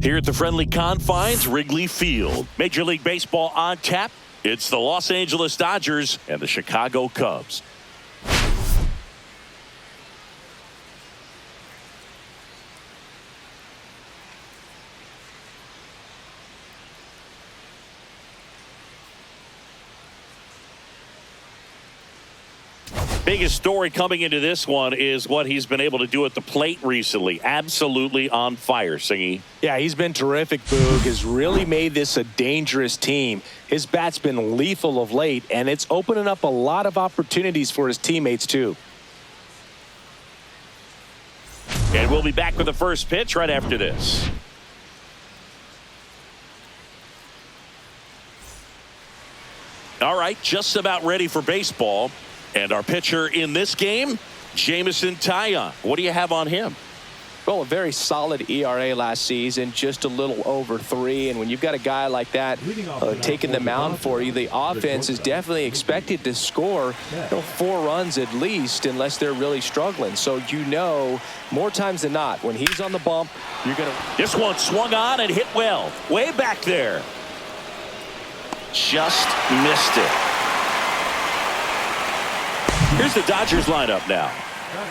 Here at the friendly confines, Wrigley Field. Major League Baseball on tap. It's the Los Angeles Dodgers and the Chicago Cubs. Biggest story coming into this one is what he's been able to do at the plate recently. Absolutely on fire, Singy. Yeah, he's been terrific, Boog. Has really made this a dangerous team. His bat's been lethal of late, and it's opening up a lot of opportunities for his teammates, too. And we'll be back with the first pitch right after this. All right, just about ready for baseball. And our pitcher in this game, Jameson Taillon. What do you have on him? Well, a very solid ERA last season, just a little over 3. And when you've got a guy like that taking the mound for you, the offense is definitely expected to score 4 runs at least, unless they're really struggling. So more times than not, when he's on the bump, you're going to... This one swung on and hit well. Way back there. Just missed it. Here's the Dodgers lineup now.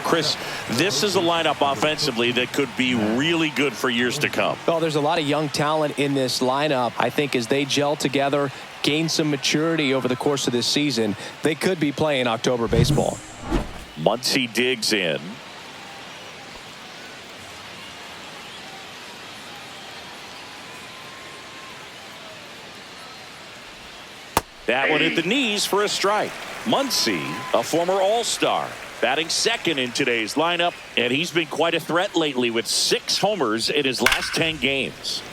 Chris, this is a lineup offensively that could be really good for years to come. Well, there's a lot of young talent in this lineup. I think as they gel together, gain some maturity over the course of this season, they could be playing October baseball. Muncy digs in. That one hit the knees for a strike. Muncy, a former All-Star, batting second in today's lineup, and he's been quite a threat lately with 6 homers in his last 10 games.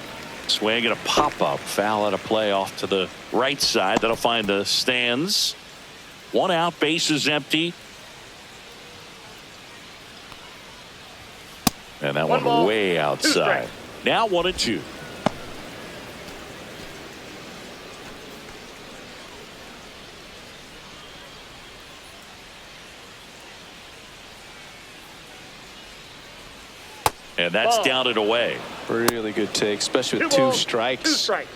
Swing and a pop-up, foul out of play off to the right side. That'll find the stands. 1 out, bases empty. And that one way outside. Now 1-2. And that's down and away. Really good take, especially with 2 strikes. 2 strikes.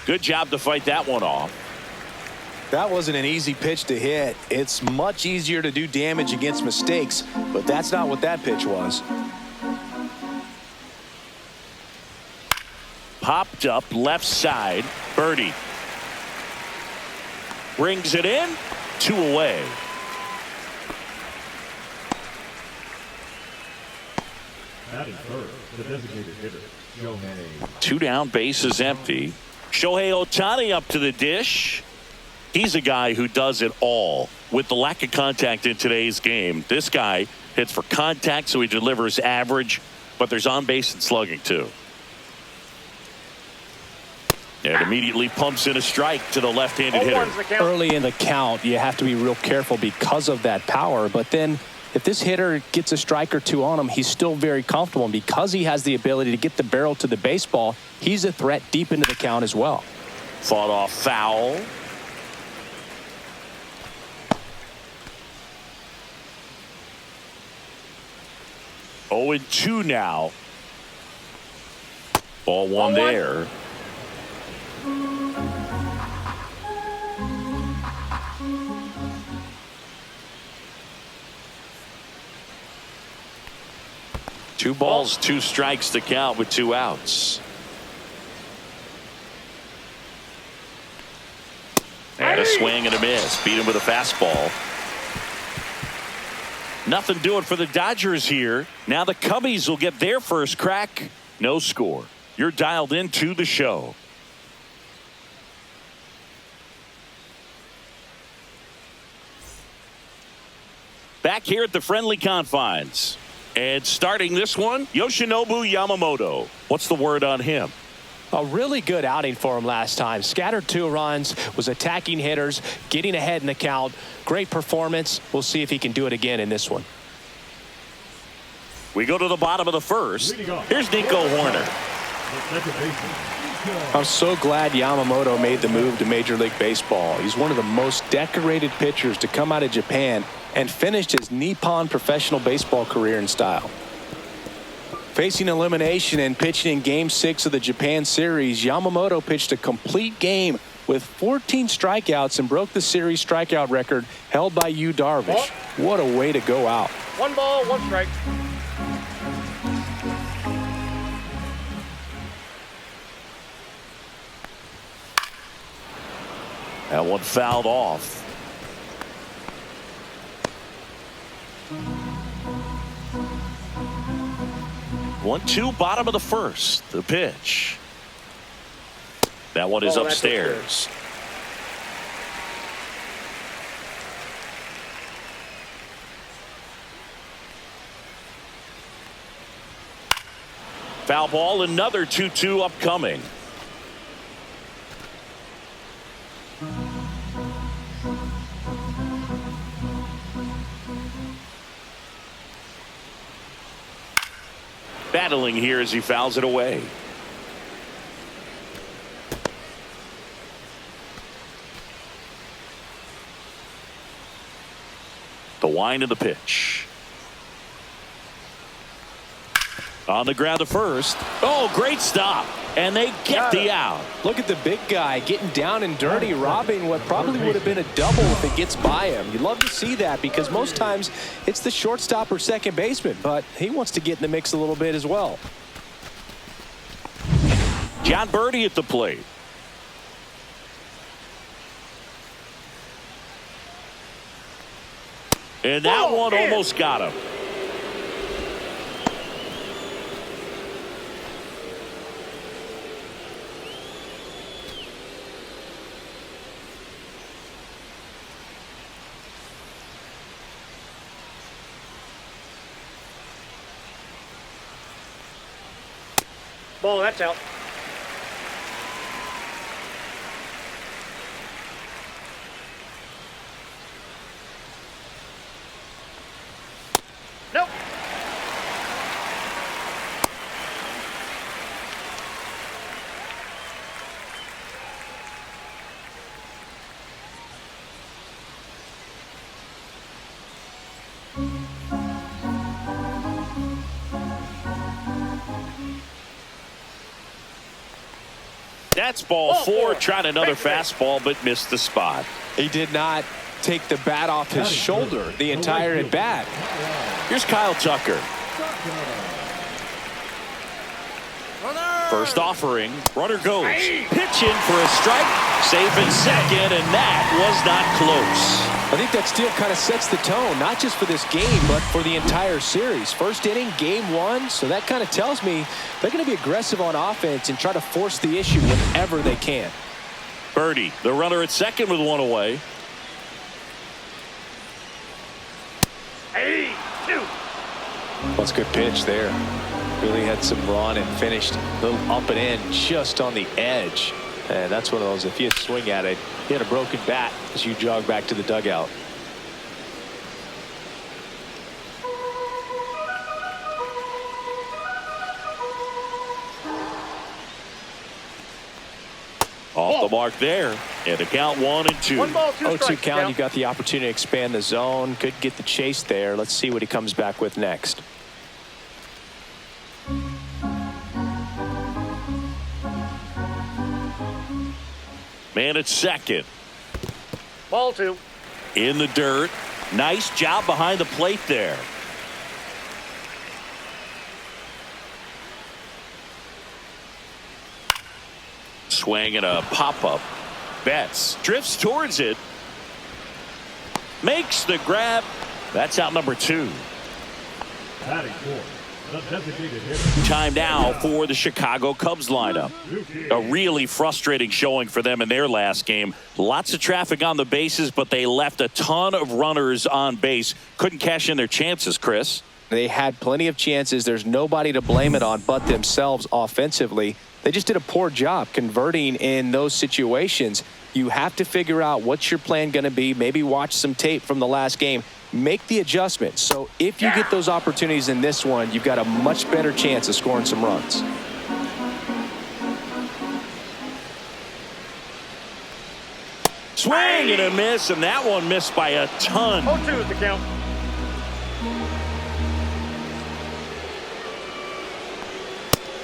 Good job to fight that one off. That wasn't an easy pitch to hit. It's much easier to do damage against mistakes, but that's not what that pitch was. Popped up left side. Birdie. Rings it in. 2 away. Batting first, the designated hitter, Shohei. 2 down, bases empty. Shohei Ohtani up to the dish. He's a guy who does it all. With the lack of contact in today's game, this guy hits for contact, so he delivers average, but there's on base and slugging too. And immediately pumps in a strike to the left-handed hitter. Early in the count, you have to be real careful because of that power. But then if this hitter gets a strike or 2 on him, he's still very comfortable. And because he has the ability to get the barrel to the baseball, he's a threat deep into the count as well. Fought off foul. Oh, and 2 now. Ball 1 there. Two balls, 2 strikes to count with 2 outs. And a swing and a miss. Beat him with a fastball. Nothing doing for the Dodgers here. Now the Cubbies will get their first crack. No score. You're dialed into the show. Back here at the friendly confines. And starting this one, Yoshinobu Yamamoto. What's the word on him? A really good outing for him last time. Scattered 2 runs, was attacking hitters, getting ahead in the count. Great performance. We'll see if he can do it again in this one. We go to the bottom of the first. Here's Nico Horner. I'm so glad Yamamoto made the move to Major League Baseball. He's one of the most decorated pitchers to come out of Japan and finished his Nippon professional baseball career in style. Facing elimination and pitching in Game 6 of the Japan series, Yamamoto pitched a complete game with 14 strikeouts and broke the series strikeout record held by Yu Darvish. What a way to go out. 1 ball, 1 strike. That one fouled off. One, two, bottom of the first. The pitch. That one is upstairs. Foul ball, another 2-2 upcoming. Battling here as he fouls it away. The wind of the pitch. On the ground to first. Oh, great stop. And they get the out. Look at the big guy getting down and dirty, robbing what probably would have been a double if it gets by him. You love to see that because most times it's the shortstop or second baseman, but he wants to get in the mix a little bit as well. John Birdie at the plate. And that one almost got him. Ball, that's out. Nope. That's ball four. Tried another fastball, but missed the spot. He did not take the bat off his shoulder the entire at bat. Here's Kyle Tucker. First offering. Runner goes. Pitch in for a strike. Safe in second, and that was not close. I think that still kind of sets the tone, not just for this game, but for the entire series. First inning, game one, so that kind of tells me they're going to be aggressive on offense and try to force the issue whenever they can. Birdie, the runner at second with one away. That's a good pitch there. Really had some run and finished a little up and in just on the edge. And that's one of those, if you swing at it, you had a broken bat as you jog back to the dugout. Off the mark there. And the count 1-2. 1 ball, 2 0-2 strikes. count. You got the opportunity to expand the zone. Could get the chase there. Let's see what he comes back with next. Man at second. Ball 2. In the dirt. Nice job behind the plate there. Swing and a pop-up. Betts drifts towards it. Makes the grab. That's out number 2. Batting fourth, the designated hitter. Time now for the Chicago Cubs lineup. A really frustrating showing for them in their last game. Lots of traffic on the bases, but they left a ton of runners on base. Couldn't cash in their chances, Chris. They had plenty of chances. There's nobody to blame it on but themselves offensively. They just did a poor job converting in those situations. You have to figure out what's your plan going to be. Maybe watch some tape from the last game. Make the adjustment. So if you get those opportunities in this one, you've got a much better chance of scoring some runs. Swing and a miss, and that one missed by a ton. 0-2 is the count.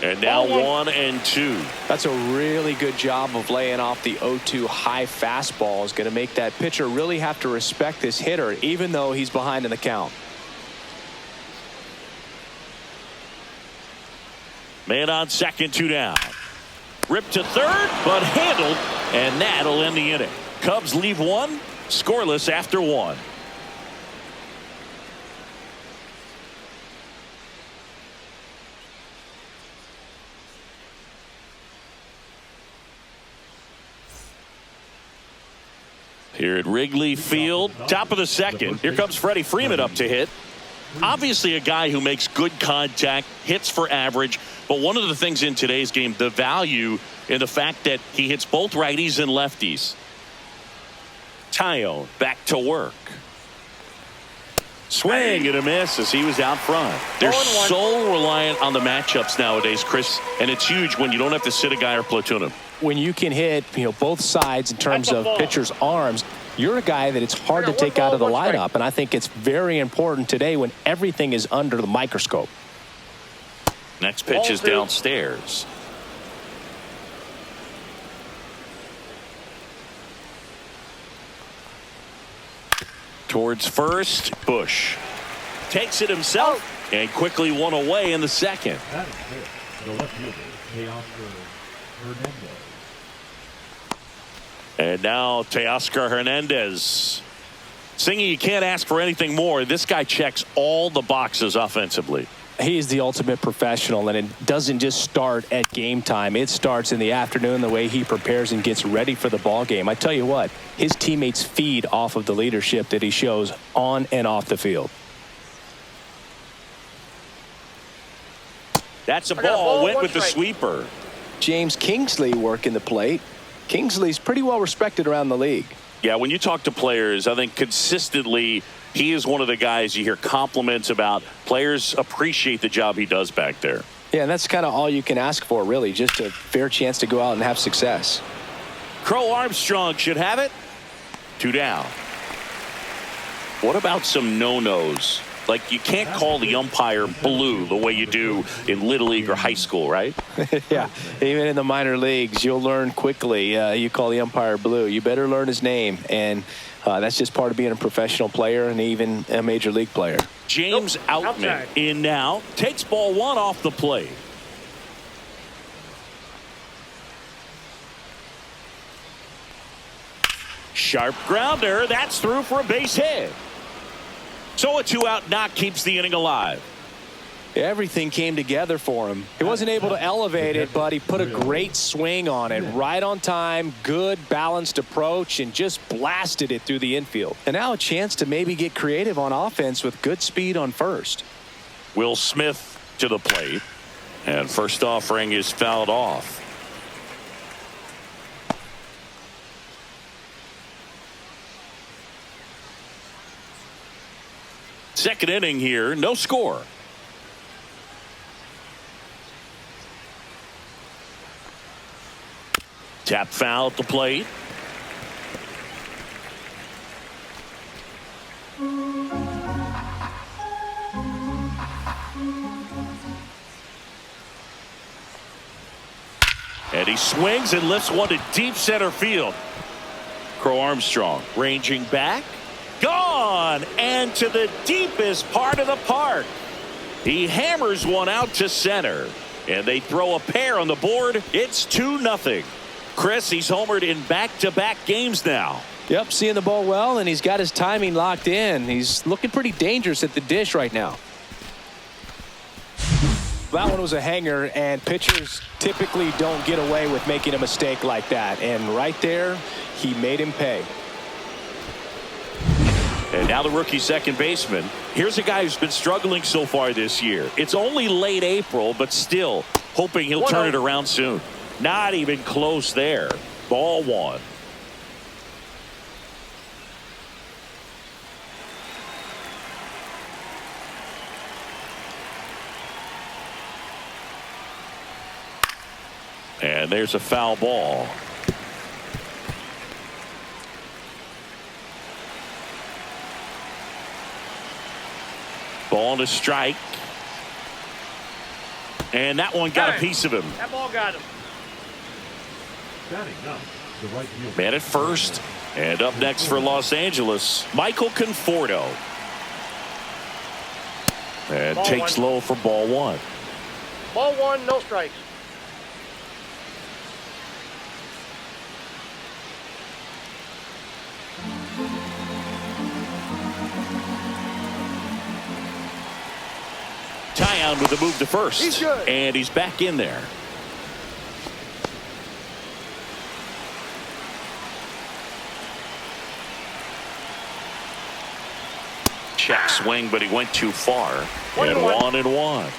And now 1-2. That's a really good job of laying off the 0-2 high fastball. Is going to make that pitcher really have to respect this hitter, even though he's behind in the count. Man on second, 2 down. Ripped to third, but handled, and that'll end the inning. Cubs leave one, scoreless after 1. Here at Wrigley Field, top of the second. Here comes Freddie Freeman up to hit. Obviously a guy who makes good contact, hits for average, but one of the things in today's game, the value in the fact that he hits both righties and lefties. Tyone back to work. Swing and a miss as he was out front. They're so reliant on the matchups nowadays, Chris, and it's huge when you don't have to sit a guy or platoon him. When you can hit, both sides in terms of pitchers' arms, you're a guy that it's hard to take out of the lineup, and I think it's very important today when everything is under the microscope. Next pitch is downstairs. Towards first, Bush takes it himself and quickly one away in the second. That is it. The left fielder, Teoscar Hernandez. And now Teoscar Hernandez. Singy, you can't ask for anything more. This guy checks all the boxes offensively. He's the ultimate professional, and it doesn't just start at game time. It starts in the afternoon, the way he prepares and gets ready for the ball game. I tell you what, his teammates feed off of the leadership that he shows on and off the field. That's a ball. Went with the sweeper. James Kingsley working the plate. Kingsley's pretty well respected around the league. Yeah, when you talk to players, I think consistently he is one of the guys you hear compliments about. Players appreciate the job he does back there. Yeah, and that's kind of all you can ask for, really, just a fair chance to go out and have success. Crow Armstrong should have it. 2 down. What about some no-nos? Like, you can't call the umpire blue the way you do in Little League or high school, right? Yeah, even in the minor leagues, you'll learn quickly. You call the umpire blue. You better learn his name, and that's just part of being a professional player and even a major league player. James Outman in now. Takes ball 1 off the plate. Sharp grounder. That's through for a base hit. So a 2-out knock keeps the inning alive. Everything came together for him. He wasn't able to elevate it, but he put a great swing on it. Right on time, good balanced approach, and just blasted it through the infield. And now a chance to maybe get creative on offense with good speed on first. Will Smith to the plate. And first offering is fouled off. Second inning here, no score. Tap foul at the plate. And he swings and lifts one to deep center field. Crow Armstrong ranging back. Gone and to the deepest part of the park. He hammers one out to center, and they throw a pair on the board. It's 2-0. Chris, he's homered in back-to-back games now. Yep, seeing the ball well, and he's got his timing locked in. He's looking pretty dangerous at the dish right now. That one was a hanger, and pitchers typically don't get away with making a mistake like that. And right there, he made him pay. And now the rookie second baseman. Here's a guy who's been struggling so far this year. It's only late April, but still hoping he'll turn it around soon. Not even close there. Ball 1. And there's a foul ball. Ball and a strike. And that one got a piece of him. That ball got him. Batting up, the right fielder. Man at first. And up next for Los Angeles, Michael Conforto. And Ball takes one. low for ball one. Ball one, no strikes. Tyon with a move to first. He's good. And he's back in there. Check swing, but he went too far. And 1-1.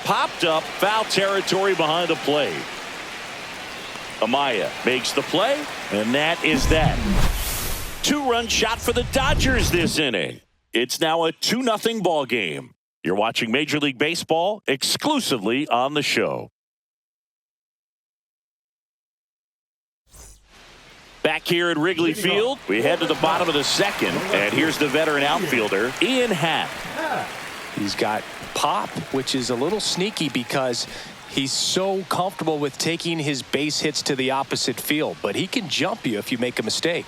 Popped up, foul territory behind the plate. Amaya makes the play, and that is that. 2-run shot for the Dodgers this inning. It's now a 2-0 ball game. You're watching Major League Baseball exclusively on the show. Back here at Wrigley Field, we head to the bottom of the second, and here's the veteran outfielder, Ian Happ. He's got pop, which is a little sneaky because he's so comfortable with taking his base hits to the opposite field, but he can jump you if you make a mistake.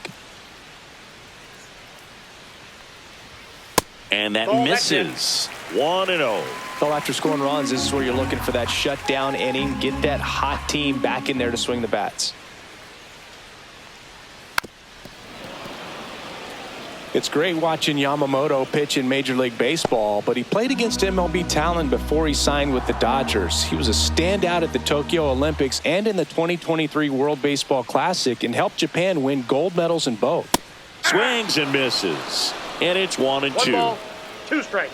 And that misses. 1-0. So after scoring runs, this is where you're looking for that shutdown inning. Get that hot team back in there to swing the bats. It's great watching Yamamoto pitch in Major League Baseball, but he played against MLB talent before he signed with the Dodgers. He was a standout at the Tokyo Olympics and in the 2023 World Baseball Classic and helped Japan win gold medals in both. Swings and misses. And it's 1-2. 1 ball, 2 strikes.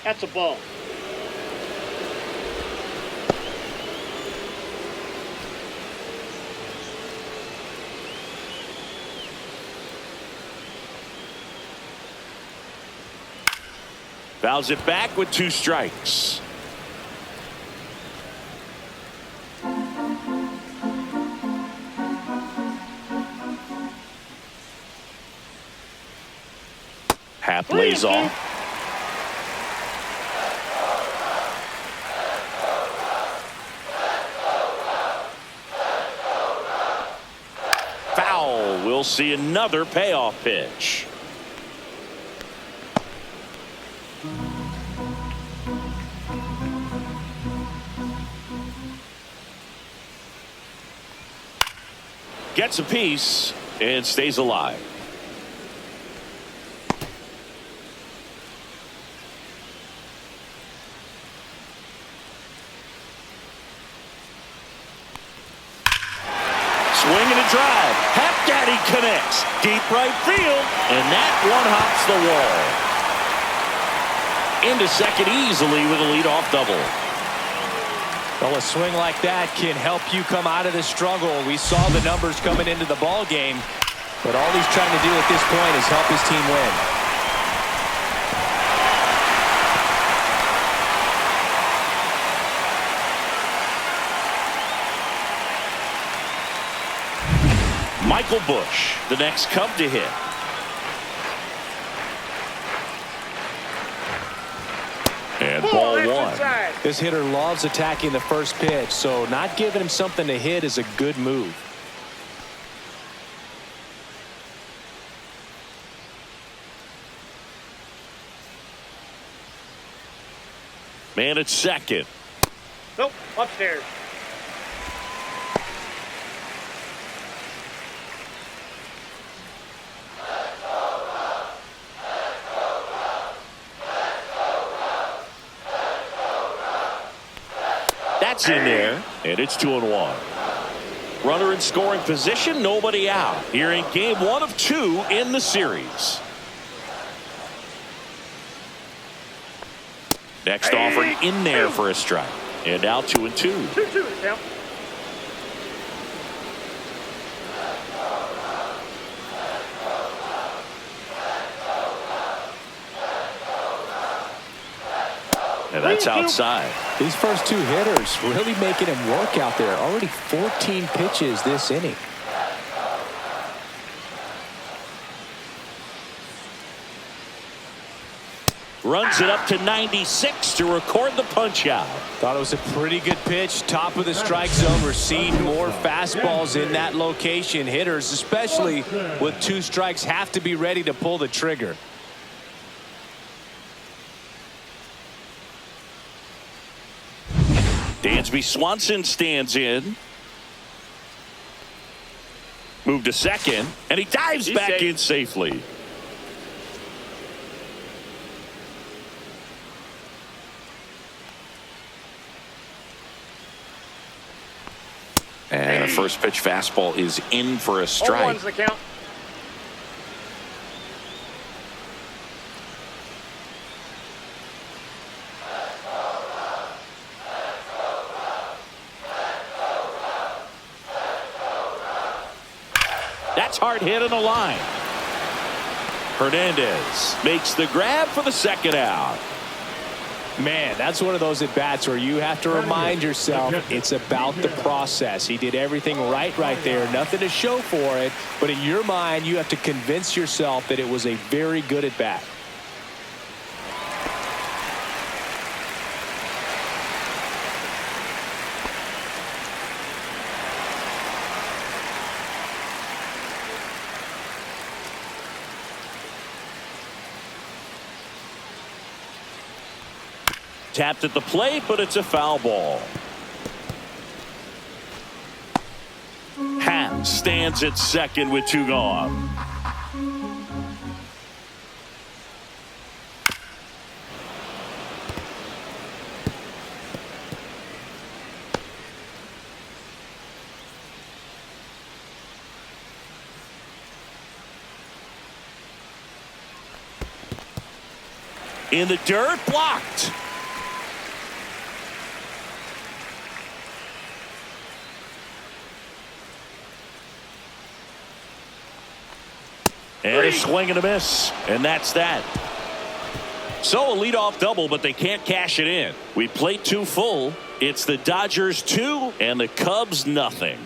That's a ball. Fouls it back with 2 strikes. Happ lays off. Foul. We'll see another payoff pitch. Gets a piece and stays alive. Swing and a drive. Happ Daddy connects. Deep right field. And that one hops the wall. Into second easily with a leadoff double. Well, a swing like that can help you come out of the struggle. We saw the numbers coming into the ball game, but all he's trying to do at this point is help his team win. Michael Busch, the next Cub to hit. And ball one. This hitter loves attacking the first pitch, so not giving him something to hit is a good move. Man at second. Nope, upstairs. That's in there, and it's 2-1. Runner in scoring position, nobody out. Here in game 1 of 2 in the series. Next offering in there for a strike. And now 2-2. 2-2 now. And that's outside. These first two hitters really making him work out there. Already 14 pitches this inning. Runs it up to 96 to record the punch out. Thought it was a pretty good pitch. Top of the strike zone. We're seeing more fastballs in that location. Hitters, especially with 2 strikes, have to be ready to pull the trigger. Dansby Swanson stands in. Move to second, and he dives back in safely. And a first pitch fastball is in for a strike. 0-1's the count. That's hard hit on the line. Hernandez makes the grab for the second out. Man, that's one of those at-bats where you have to remind yourself it's about the process. He did everything right there. Nothing to show for it. But in your mind, you have to convince yourself that it was a very good at-bat. Tapped at the plate, but it's a foul ball. Happ stands at second with 2 gone. In the dirt, blocked. And a swing and a miss. And that's that. So a leadoff double, but they can't cash it in. We played 2 full. It's the Dodgers 2 and the Cubs nothing.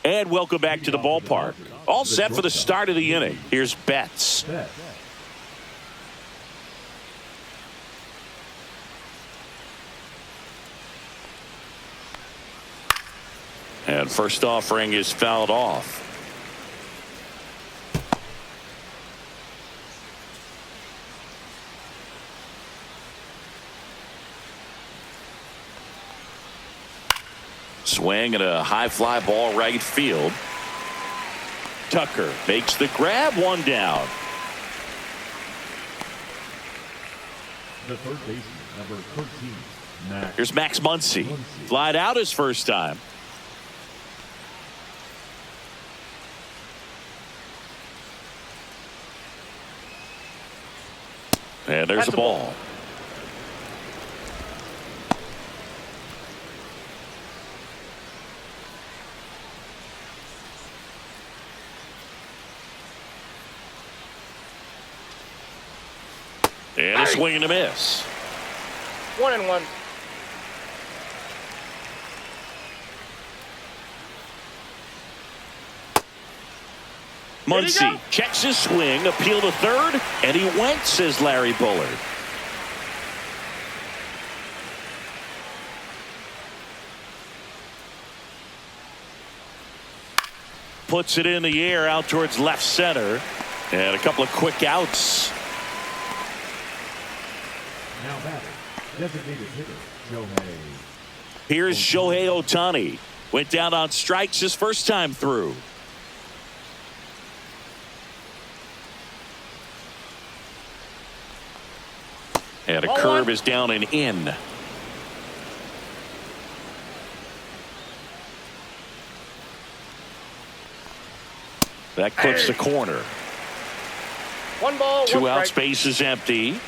And welcome back to the ballpark. All set for the start of the inning. Here's Betts. And first offering is fouled off. Swing and a high fly ball right field. Tucker makes the grab, 1 down. The third baseman, number 13, Max. Here's Max Muncy. Flied out his first time. And there's a ball. And a swing and a miss. 1-1. Muncy checks his swing, appeal to third, and he went, says Larry Bullard. Puts it in the air out towards left center. And a couple of quick outs. Now batting, designated hitter, Shohei. Here's Shohei Ohtani. Went down on strikes his first time through. And a curve is down and in. That clips the corner. 1 ball, 2 1 outs, strike. base is empty.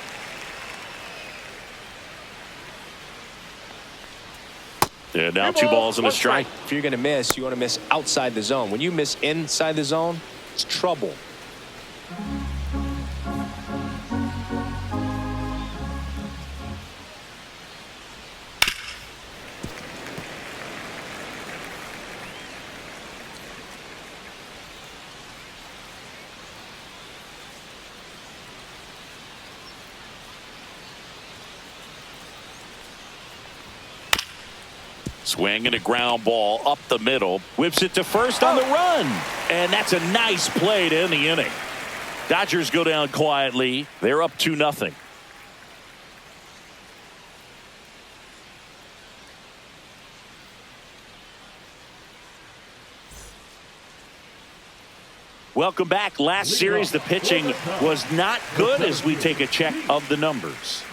And now 2 balls and a strike. If you're going to miss, you want to miss outside the zone. When you miss inside the zone, it's trouble. Swing and a ground ball up the middle. Whips it to first on the run. And that's a nice play to end the inning. Dodgers go down quietly. They're up 2-0. Welcome back. Last series, the pitching was not good as we take a check of the numbers.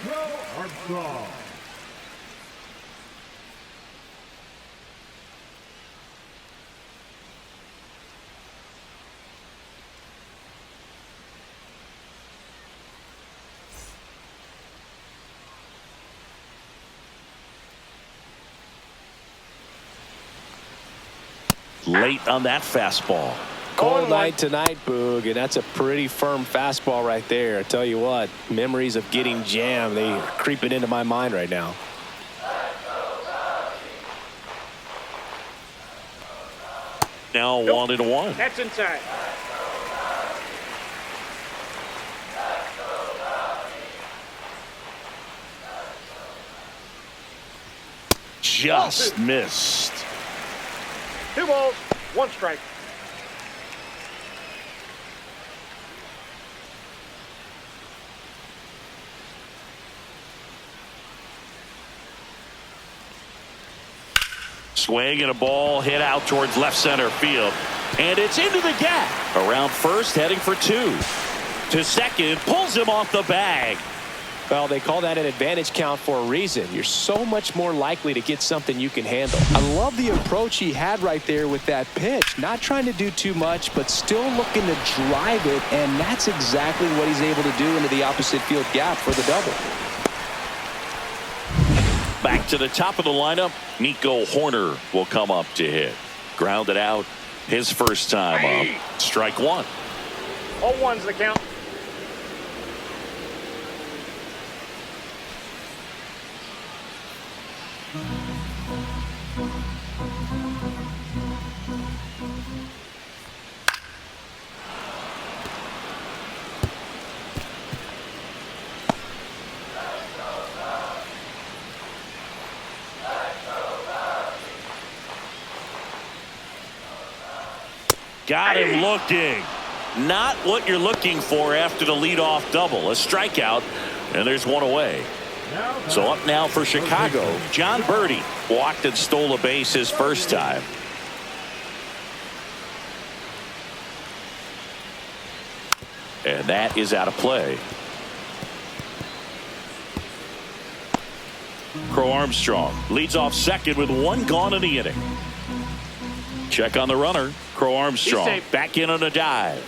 Armstrong. Late on that fastball. Cold night tonight, Boog, and that's a pretty firm fastball right there. I tell you what, memories of getting jammed, they are creeping into my mind right now. Now 1-1. That's inside. Just missed. 2 balls, 1 strike. Swing and a ball hit out towards left center field. And it's into the gap. Around first, heading for 2. To second, pulls him off the bag. Well, they call that an advantage count for a reason. You're so much more likely to get something you can handle. I love the approach he had right there with that pitch. Not trying to do too much, but still looking to drive it, and that's exactly what he's able to do into the opposite field gap for the double. Back to the top of the lineup, Nico Horner will come up to hit. Grounded out his first time up. Strike 1. All 1's the count. Got him looking. Not what you're looking for after the leadoff double. A strikeout, and there's 1 away. So up now for Chicago, John Birdie walked and stole a base his first time. And that is out of play. Crow Armstrong leads off second with 1 gone in the inning. Check on the runner. Crow Armstrong back in on a dive.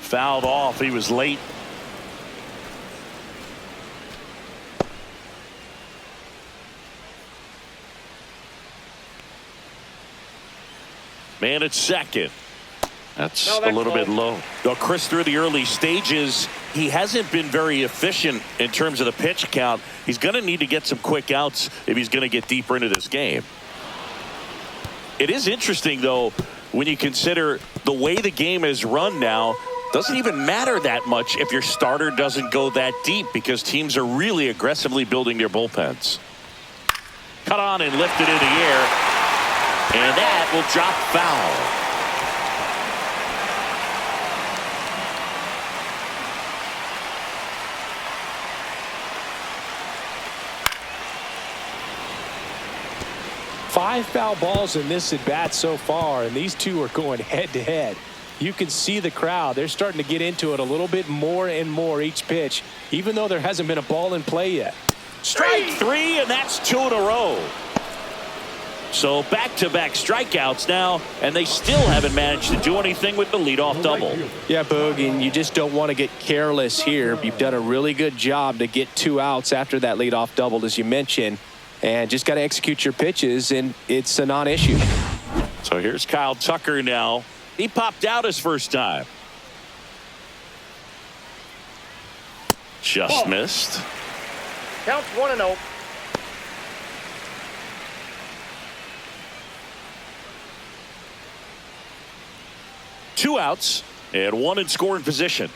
Fouled off. He was late. Man at second. That's a little bit low. Though Chris, through the early stages, he hasn't been very efficient in terms of the pitch count. He's going to need to get some quick outs if he's going to get deeper into this game. It is interesting, though, when you consider the way the game is run now. Doesn't even matter that much if your starter doesn't go that deep, because teams are really aggressively building their bullpens. Cut on and lifted in the air, and that will drop foul. Five foul balls in this at bat so far, and these two are going head to head. You can see the crowd. They're starting to get into it a little bit more and more each pitch, even though there hasn't been a ball in play yet. Strike 3, and that's 2 in a row. So back-to-back strikeouts now, and they still haven't managed to do anything with the leadoff double. Yeah, Boog, and you just don't want to get careless here. You've done a really good job to get 2 outs after that leadoff double, as you mentioned, and just got to execute your pitches, and it's a non-issue. So here's Kyle Tucker now. He popped out his first time. Just missed. Counts 1-0. Two outs and one in scoring position.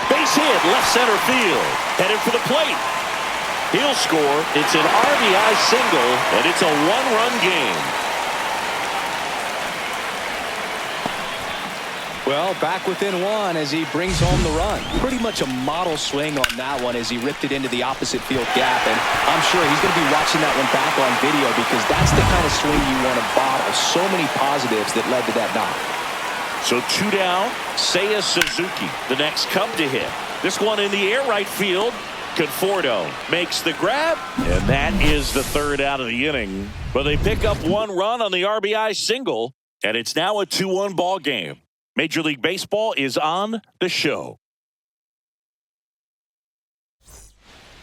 Base hit, left center field. Headed for the plate. He'll score. It's an RBI single, and it's a one-run game. Well, back within 1 as he brings home the run. Pretty much a model swing on that one as he ripped it into the opposite field gap. And I'm sure he's going to be watching that one back on video because that's the kind of swing you want to bottle. So many positives that led to that knock. So 2 down, Seiya Suzuki, the next Cub to hit. This one in the air right field. Conforto makes the grab, and that is the 3rd out of the inning. But they pick up 1 run on the RBI single, and it's now a 2-1 ball game. Major League Baseball is on the show.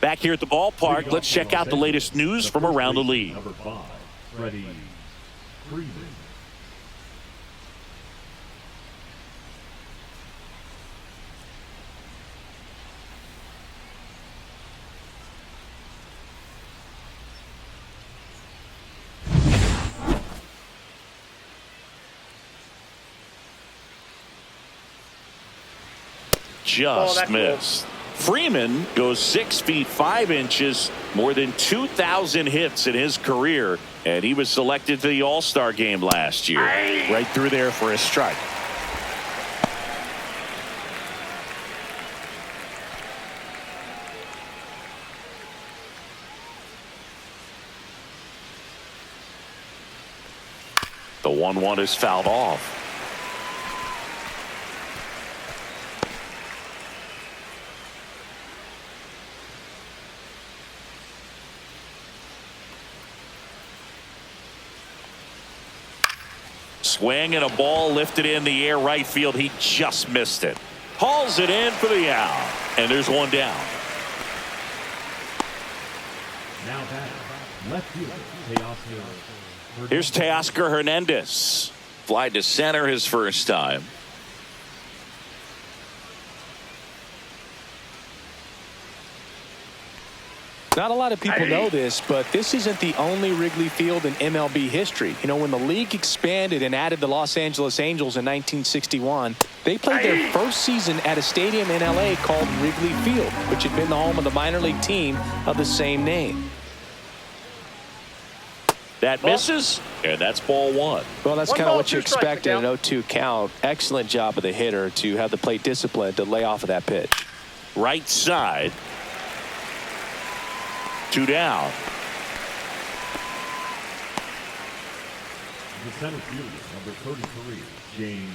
Back here at the ballpark, let's check out the latest news from around the league. Number 5, Freddie Freeman. Just missed. Freeman goes 6 feet 5 inches, more than 2,000 hits in his career, and he was selected to the All-Star game last year. Right through there for a strike. The 1-1 is fouled off. Swing and a ball lifted in the air right field. He just missed it. Hauls it in for the out. And there's 1 down. Now batting, left fielder, Teoscar. Here's Teoscar Hernandez. Fly to center his first time. Not a lot of people know this, but this isn't the only Wrigley Field in MLB history. You know, when the league expanded and added the Los Angeles Angels in 1961, they played their first season at a stadium in LA called Wrigley Field, which had been the home of the minor league team of the same name. That misses, and that's ball 1. Well, that's kind of what you expect in an 0-2 count. Excellent job of the hitter to have the plate discipline to lay off of that pitch. Right side. 2 down. The center fielder, number 33, James.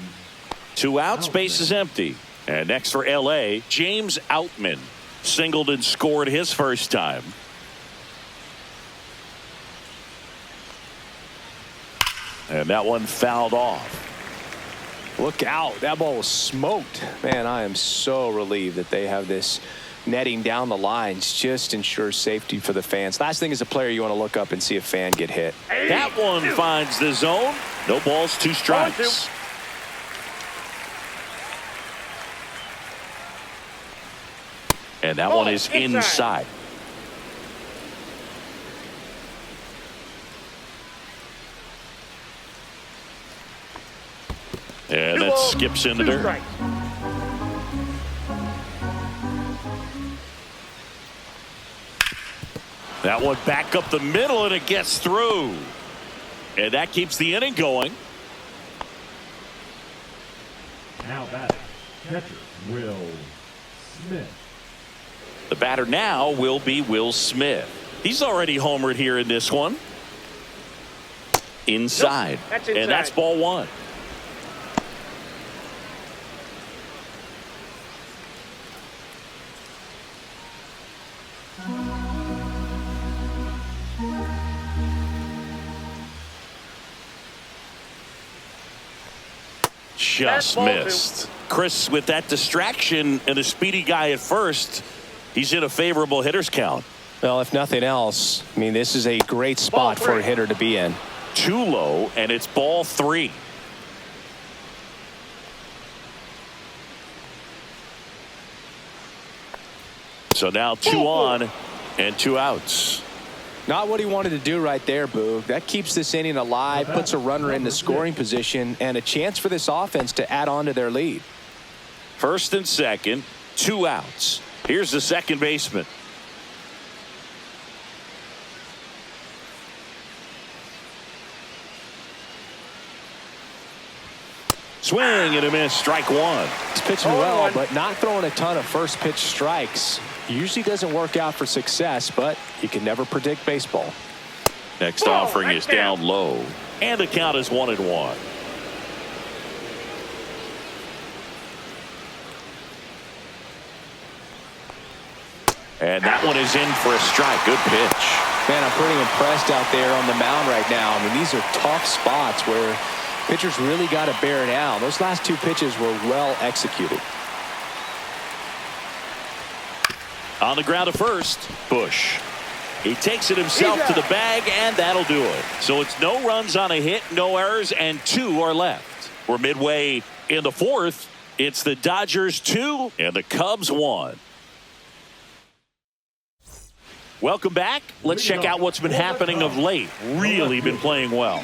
2 outs, base is empty. And next for LA, James Outman singled and scored his first time. And that one fouled off. Look out. That ball was smoked. Man, I am so relieved that they have this netting down the lines. Just ensures safety for the fans. Last thing as a player, you want to look up and see a fan get hit. That one finds the zone. No balls, 2 strikes. And that one is inside. And that skips in the dirt. That one back up the middle, and it gets through. And that keeps the inning going. Now batting, catcher, Will Smith. The batter now will be Will Smith. He's already homered here in this one. Inside. Nope, that's inside. And that's ball one. Just missed. Chris, with that distraction and a speedy guy at first, he's in a favorable hitter's count. Well, if nothing else, I mean, this is a great spot for a hitter to be in. Too low, and it's ball three. So now 2 on and 2 outs. Not what he wanted to do right there, Boog. That keeps this inning alive, puts a runner in the scoring position, and a chance for this offense to add on to their lead. First and second, 2 outs. Here's the second baseman. Swing and a miss, strike one. He's pitching well, but not throwing a ton of first pitch strikes. Usually doesn't work out for success, but you can never predict baseball. Next offering is down low, and the count is 1-1. And that one is in for a strike. Good pitch. Man, I'm pretty impressed out there on the mound right now. I mean, these are tough spots where pitchers really got to bear down. Those last 2 pitches were well executed. On the ground at first, Bush. He takes it himself to the bag, and that'll do it. So it's no runs on a hit, no errors, and 2 are left. We're midway in the 4th. It's the Dodgers 2 and the Cubs 1. Welcome back. Let's check out what's been happening of late. Really been playing well.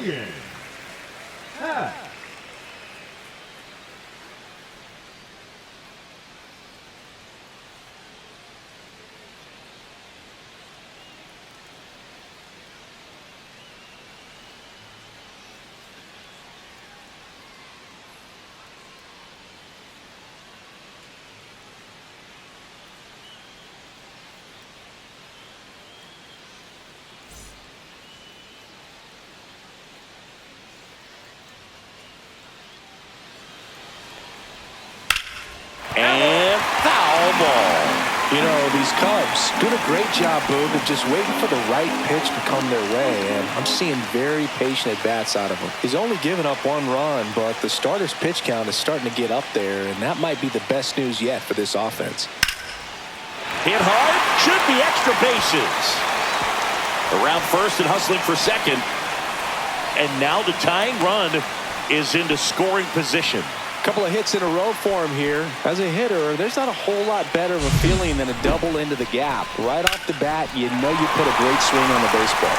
And foul ball. You know, these Cubs doing a great job, Boog, of just waiting for the right pitch to come their way, and I'm seeing very patient at-bats out of him. He's only given up 1 run, but the starter's pitch count is starting to get up there, and that might be the best news yet for this offense. Hit hard, should be extra bases. Around first and hustling for second. And now the tying run is into scoring position. Couple of hits in a row for him here. As a hitter, there's not a whole lot better of a feeling than a double into the gap. Right off the bat, you know you put a great swing on the baseball.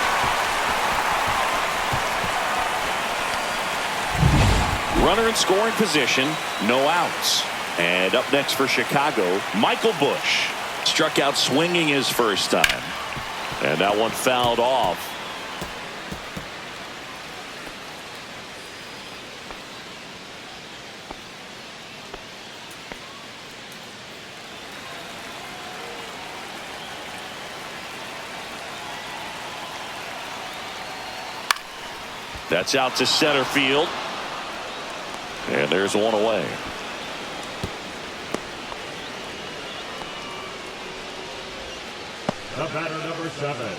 Runner in scoring position, no outs. And up next for Chicago, Michael Bush. Struck out swinging his first time. And that one fouled off. That's out to center field. And there's one away. The batter number 7,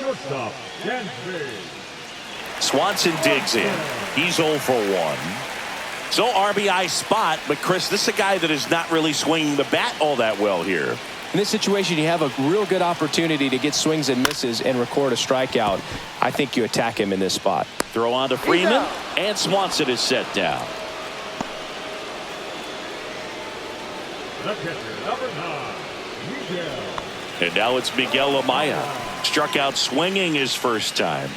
shortstop, Yansby. Swanson digs in. He's 0 for 1. So RBI spot, but Chris, this is a guy that is not really swinging the bat all that well here. In this situation, you have a real good opportunity to get swings and misses and record a strikeout. I think you attack him in this spot. Throw on to Freeman, and Swanson is set down. The pitcher, number 9, Miguel. And now it's Miguel Amaya. Struck out swinging his first time.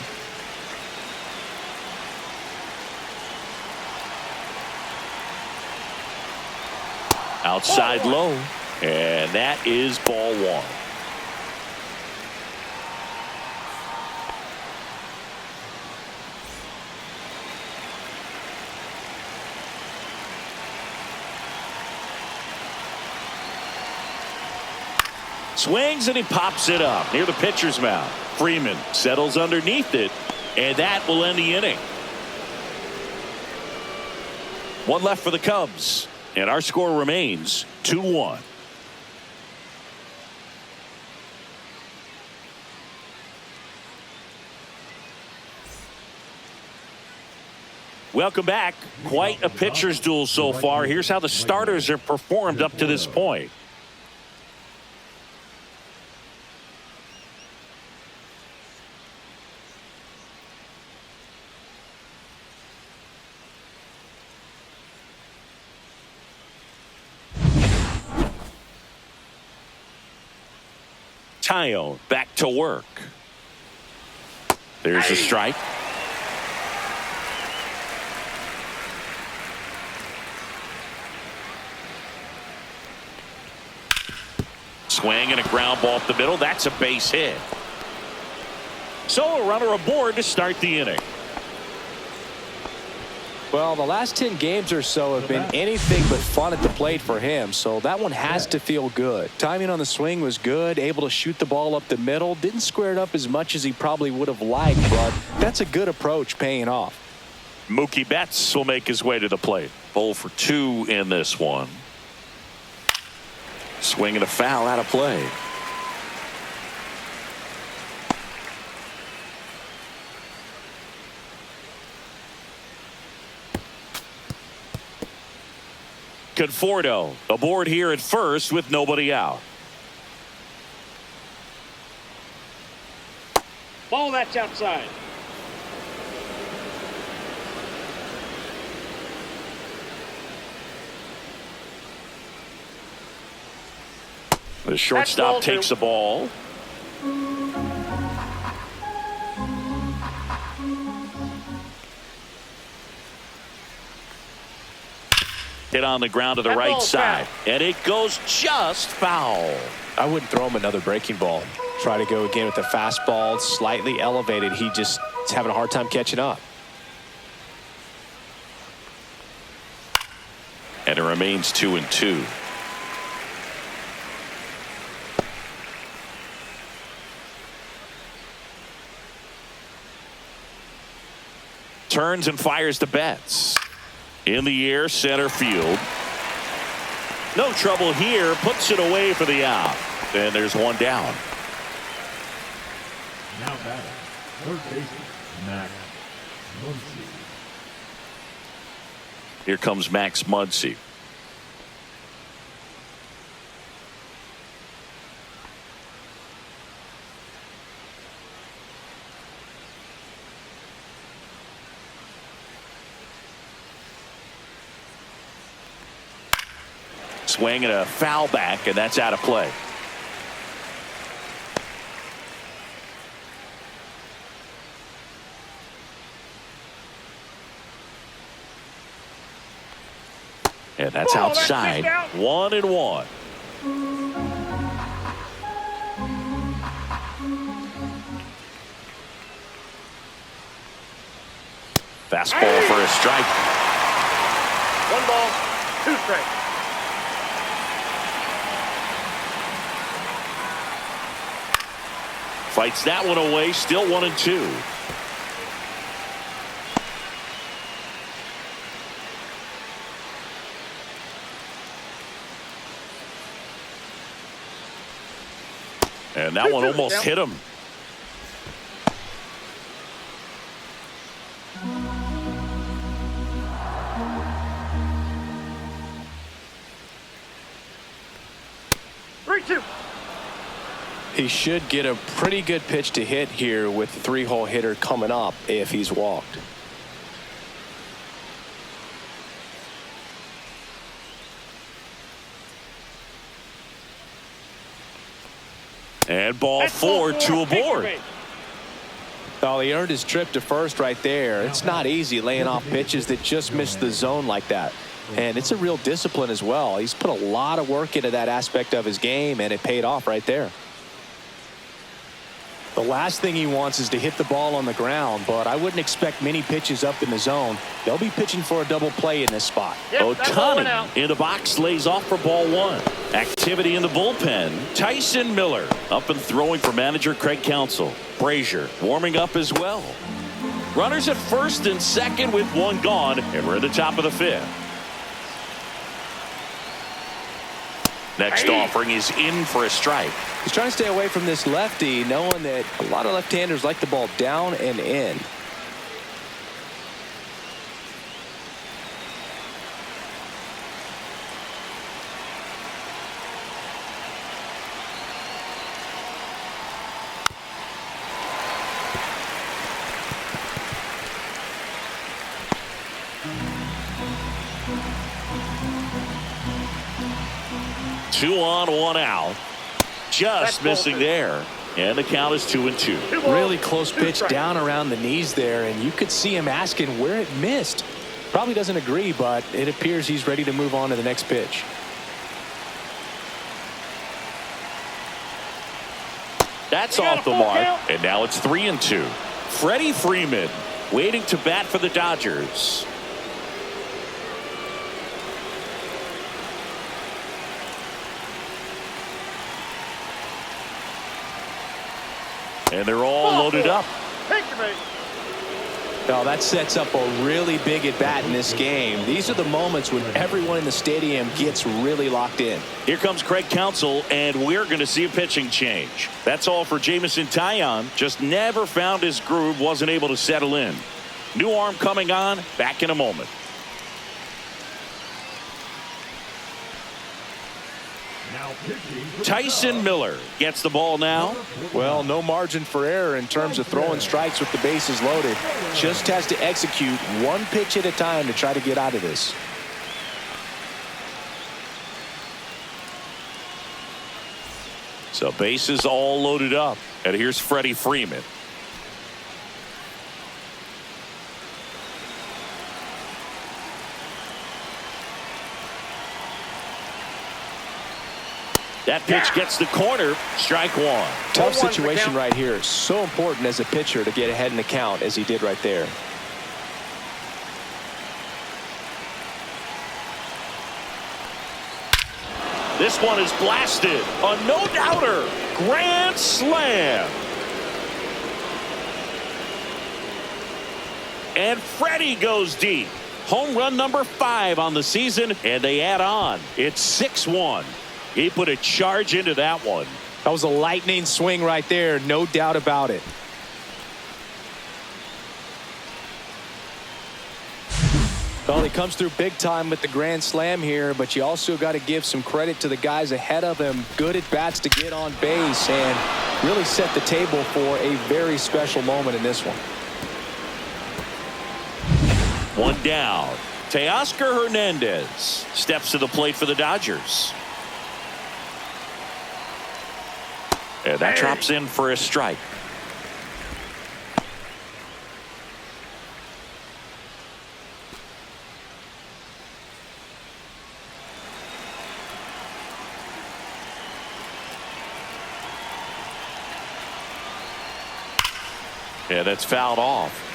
Outside low. And that is ball 1. Swings and he pops it up near the pitcher's mound. Freeman settles underneath it, and that will end the inning. One left for the Cubs, and our score remains 2-1. Welcome back. Quite a pitcher's duel so far. Here's how the starters have performed up to this point. Tyone back to work. There's a strike. Swing and a ground ball up the middle. That's a base hit. So a runner aboard to start the inning. Well, the last 10 games or so have been anything but fun at the plate for him, so that one has to feel good. Timing on the swing was good, able to shoot the ball up the middle. Didn't square it up as much as he probably would have liked, but that's a good approach paying off. Mookie Betts will make his way to the plate. 0 for 2 in this one. Swing and a foul out of play. Conforto aboard here at first with nobody out. Ball that's outside. The shortstop takes the ball. Hit on the ground to the right side. And it goes just foul. I wouldn't throw him another breaking ball. Try to go again with the fastball, slightly elevated. He just is having a hard time catching up. And it remains 2-2. Turns and fires to Betts. In the air, center field. No trouble here. Puts it away for the out. And there's one down. Now batting, third baseman, Max Muncy. Here comes Max Muncy. Swing and a foul back, and that's out of play. And that's outside. 1-1. Fastball for a strike. 1 ball, 2 strikes. Fights that one away. Still 1-2. And that one almost hit him. He should get a pretty good pitch to hit here with the 3-hole hitter coming up if he's walked. And ball 4, 2 aboard. Oh, he earned his trip to first right there. It's not easy laying off pitches that just miss the zone like that. And it's a real discipline as well. He's put a lot of work into that aspect of his game, and it paid off right there. The last thing he wants is to hit the ball on the ground, but I wouldn't expect many pitches up in the zone. They'll be pitching for a double play in this spot. Yep, that ball went Otani out. in the box lays off for ball one. Activity in the bullpen. Tyson Miller up and throwing for manager Craig Counsell. Brazier warming up as well. Runners at first and second with one gone, and we're at the top of the fifth. Next offering is in for a strike. He's trying to stay away from this lefty, knowing that a lot of left-handers like the ball down and in. Two on, one out. Just missing there. And the count is 2-2. Really close pitch down around the knees there, and you could see him asking where it missed. Probably doesn't agree, but it appears he's ready to move on to the next pitch. That's off the mark. And now it's 3-2. Freddie Freeman waiting to bat for the Dodgers. And they're all loaded up. Well, that sets up a really big at-bat in this game. These are the moments when everyone in the stadium gets really locked in. Here comes Craig Counsell, and we're going to see a pitching change. That's all for Jameson Taillon. Just never found his groove, wasn't able to settle in. New arm coming on, back in a moment. Now pitching for the Tyson Cubs, Miller gets the ball now. Well, no margin for error in terms of throwing strikes with the bases loaded. Just has to execute one pitch at a time to try to get out of this. So bases all loaded up. And here's Freddie Freeman. That pitch gets the corner. Strike one. Tough situation right here. It's so important as a pitcher to get ahead in the count as he did right there. This one is blasted. A no-doubter. Grand slam. And Freddie goes deep. Home run number 5 on the season, and they add on. It's 6-1. He put a charge into that one. That was a lightning swing right there, no doubt about it. Well, he comes through big time with the grand slam here, but you also got to give some credit to the guys ahead of him. Good at bats to get on base and really set the table for a very special moment in this one. One down. Teoscar Hernandez steps to the plate for the Dodgers. And that drops in for a strike. And that's fouled off.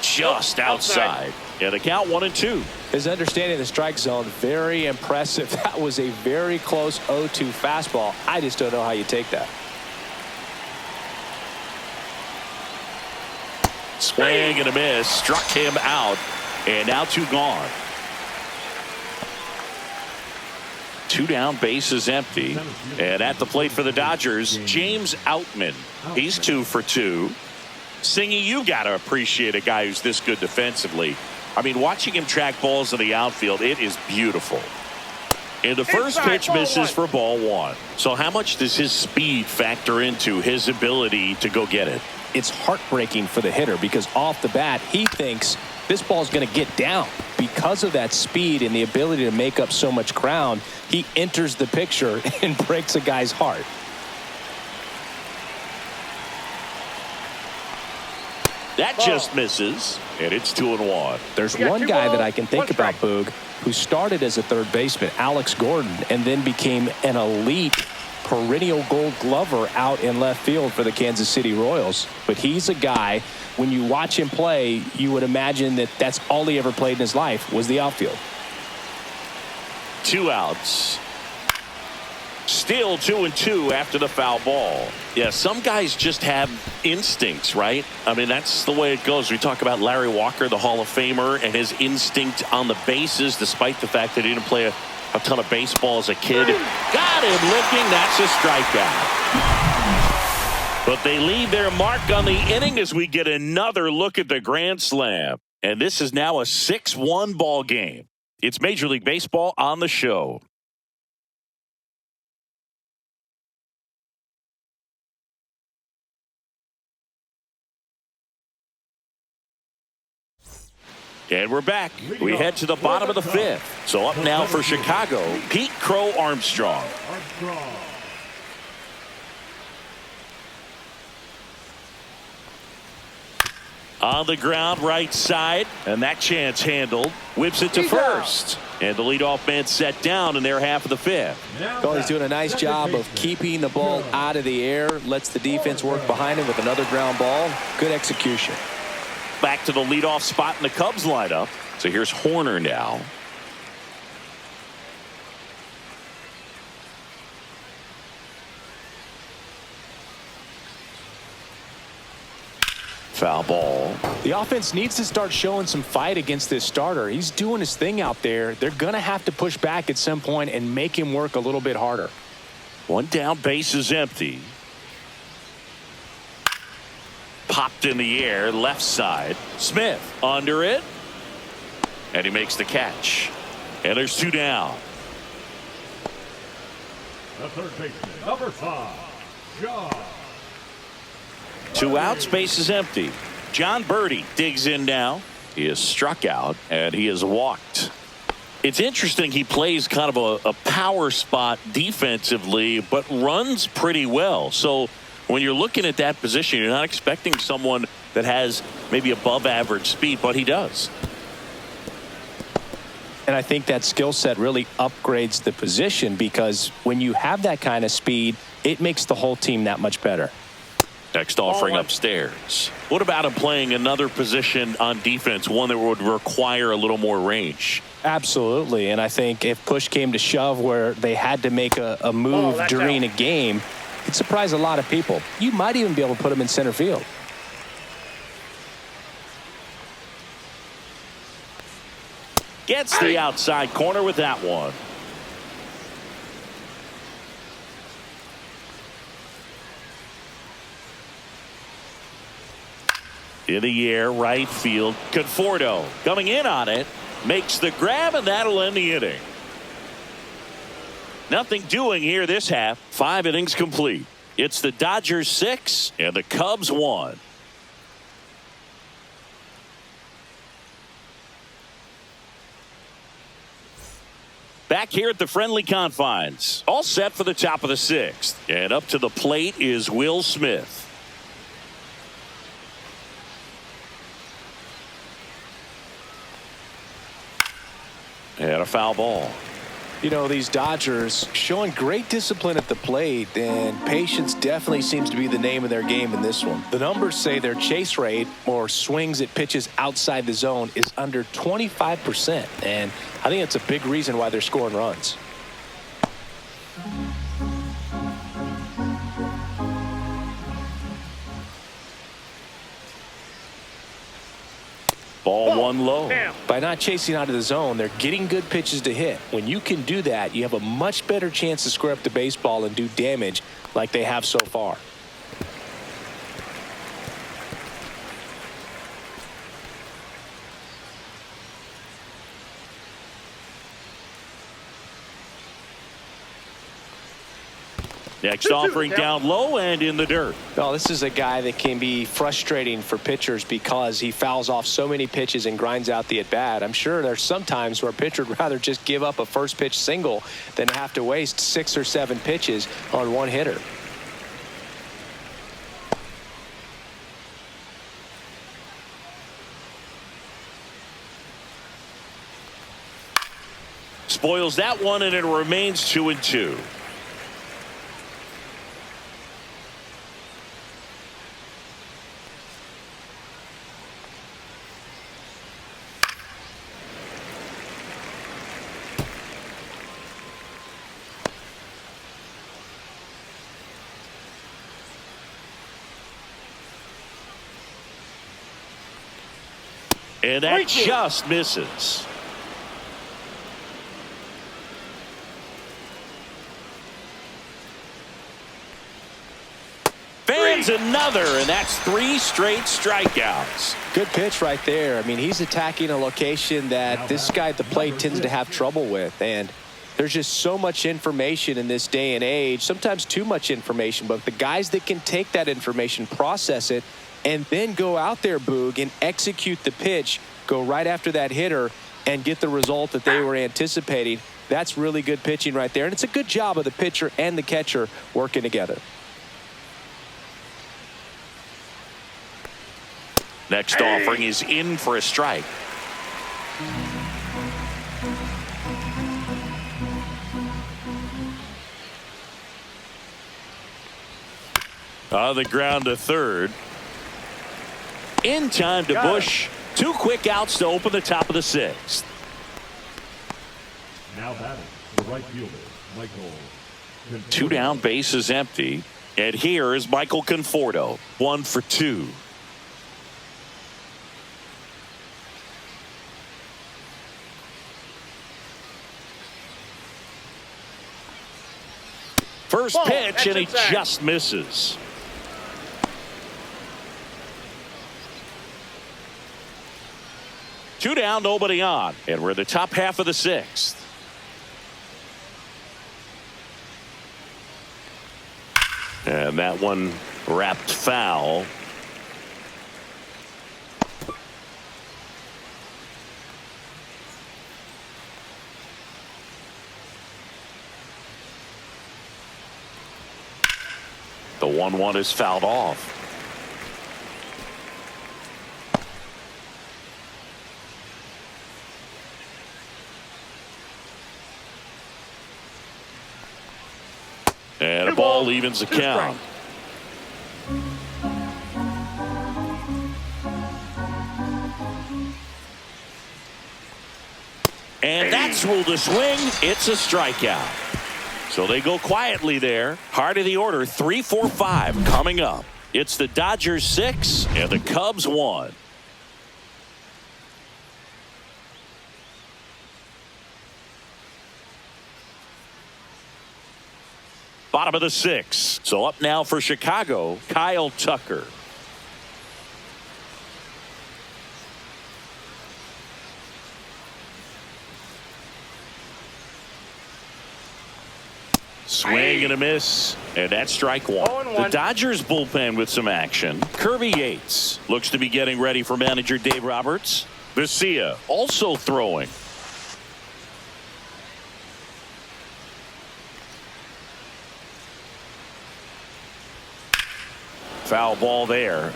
Just outside. And the count 1-2. His understanding of the strike zone, very impressive. That was a very close 0-2 fastball. I just don't know how you take that. Swing and a miss. Struck him out. And now 2 gone. 2 down, bases empty. And at the plate for the Dodgers, James Outman. He's 2 for 2. Singy, you got to appreciate a guy who's this good defensively. I mean, watching him track balls in the outfield, it is beautiful. And the first pitch misses for ball 1. So how much does his speed factor into his ability to go get it? It's heartbreaking for the hitter because off the bat, he thinks this ball's going to get down. Because of that speed and the ability to make up so much ground, he enters the picture and breaks a guy's heart. That just misses, and it's 2-1. There's We got one two guy balls, that I can think one about, strike. Boog, who started as a third baseman, Alex Gordon, and then became an elite perennial gold glover out in left field for the Kansas City Royals. But he's a guy, when you watch him play, you would imagine that that's all he ever played in his life was the outfield. 2 outs. Still 2-2 after the foul ball. Yeah, some guys just have instincts, right? I mean, that's the way it goes. We talk about Larry Walker, the Hall of Famer, and his instinct on the bases, despite the fact that he didn't play a ton of baseball as a kid. Got him looking. That's a strikeout. But they leave their mark on the inning as we get another look at the grand slam. And this is now a 6-1 ball game. It's Major League Baseball on the show. And we're back. We head to the bottom of the 5th. So up now for Chicago, Pete Crow Armstrong. On the ground, right side, and that chance handled. Whips it to first. And the leadoff man set down in their half of the 5th. Well, he's doing a nice job of keeping the ball out of the air, lets the defense work behind him with another ground ball. Good execution. Back to the leadoff spot in the Cubs lineup. So here's Horner now. Foul ball. The offense needs to start showing some fight against this starter. He's doing his thing out there. They're going to have to push back at some point and make him work a little bit harder. 1 down, base is empty. Popped in the air, left side. Smith under it. And he makes the catch. And there's 2 down. The third baseman, number 5, John. 2 outs, base is empty. John Birdie digs in now. He is struck out, and he is walked. It's interesting, he plays kind of a power spot defensively, but runs pretty well. So when you're looking at that position, you're not expecting someone that has maybe above average speed, but he does. And I think that skill set really upgrades the position, because when you have that kind of speed, it makes the whole team that much better. Next offering upstairs. What about him playing another position on defense, one that would require a little more range? Absolutely. And I think if push came to shove where they had to make a move during a game, it'd surprise a lot of people. You might even be able to put him in center field. Gets the outside corner with that one. In the air, right field. Conforto coming in on it. Makes the grab, and that'll end the inning. Nothing doing here this half. 5 innings complete. It's the Dodgers 6 and the Cubs 1. Back here at the friendly confines. All set for the top of the 6th. And up to the plate is Will Smith. And a foul ball. You know, these Dodgers showing great discipline at the plate, and patience definitely seems to be the name of their game in this one. The numbers say their chase rate, or swings at pitches outside the zone, is under 25%, and I think it's a big reason why they're scoring runs. Ball 1 low. By not chasing out of the zone, they're getting good pitches to hit. When you can do that, you have a much better chance to square up the baseball and do damage like they have so far. Next offering down low and in the dirt. Well, this is a guy that can be frustrating for pitchers because he fouls off so many pitches and grinds out the at-bat. I'm sure there's some times where a pitcher would rather just give up a first pitch single than have to waste 6 or 7 pitches on one hitter. Spoils that one, and it remains 2-2. And that just misses. Fans another, and that's 3 straight strikeouts. Good pitch right there. I mean, he's attacking a location that this guy at the plate tends to have trouble with. And there's just so much information in this day and age, sometimes too much information. But the guys that can take that information, process it, and then go out there, Boog, and execute the pitch, go right after that hitter, and get the result that they were anticipating. That's really good pitching right there. And it's a good job of the pitcher and the catcher working together. Next offering is in for a strike. On the ground to third. In time to Bush. 2 quick outs to open the top of the 6th. Now batting, the right fielder, Michael. 2 down, base is empty. And here is Michael Conforto. 1 for 2. First pitch, and he just misses. Two down, nobody on, and we're in the top half of the 6th. And that one wrapped foul. The 1-1 is fouled off. And a ball evens the count. And that's ruled a swing. It's a strikeout. So they go quietly there. Heart of the order, 3, 4, 5 coming up. It's the Dodgers 6 and the Cubs 1. Bottom of the 6th. So up now for Chicago, Kyle Tucker. Swing and a miss, and that's strike 1. The Dodgers bullpen with some action. Kirby Yates looks to be getting ready for manager Dave Roberts. Vesia also throwing. Foul ball there.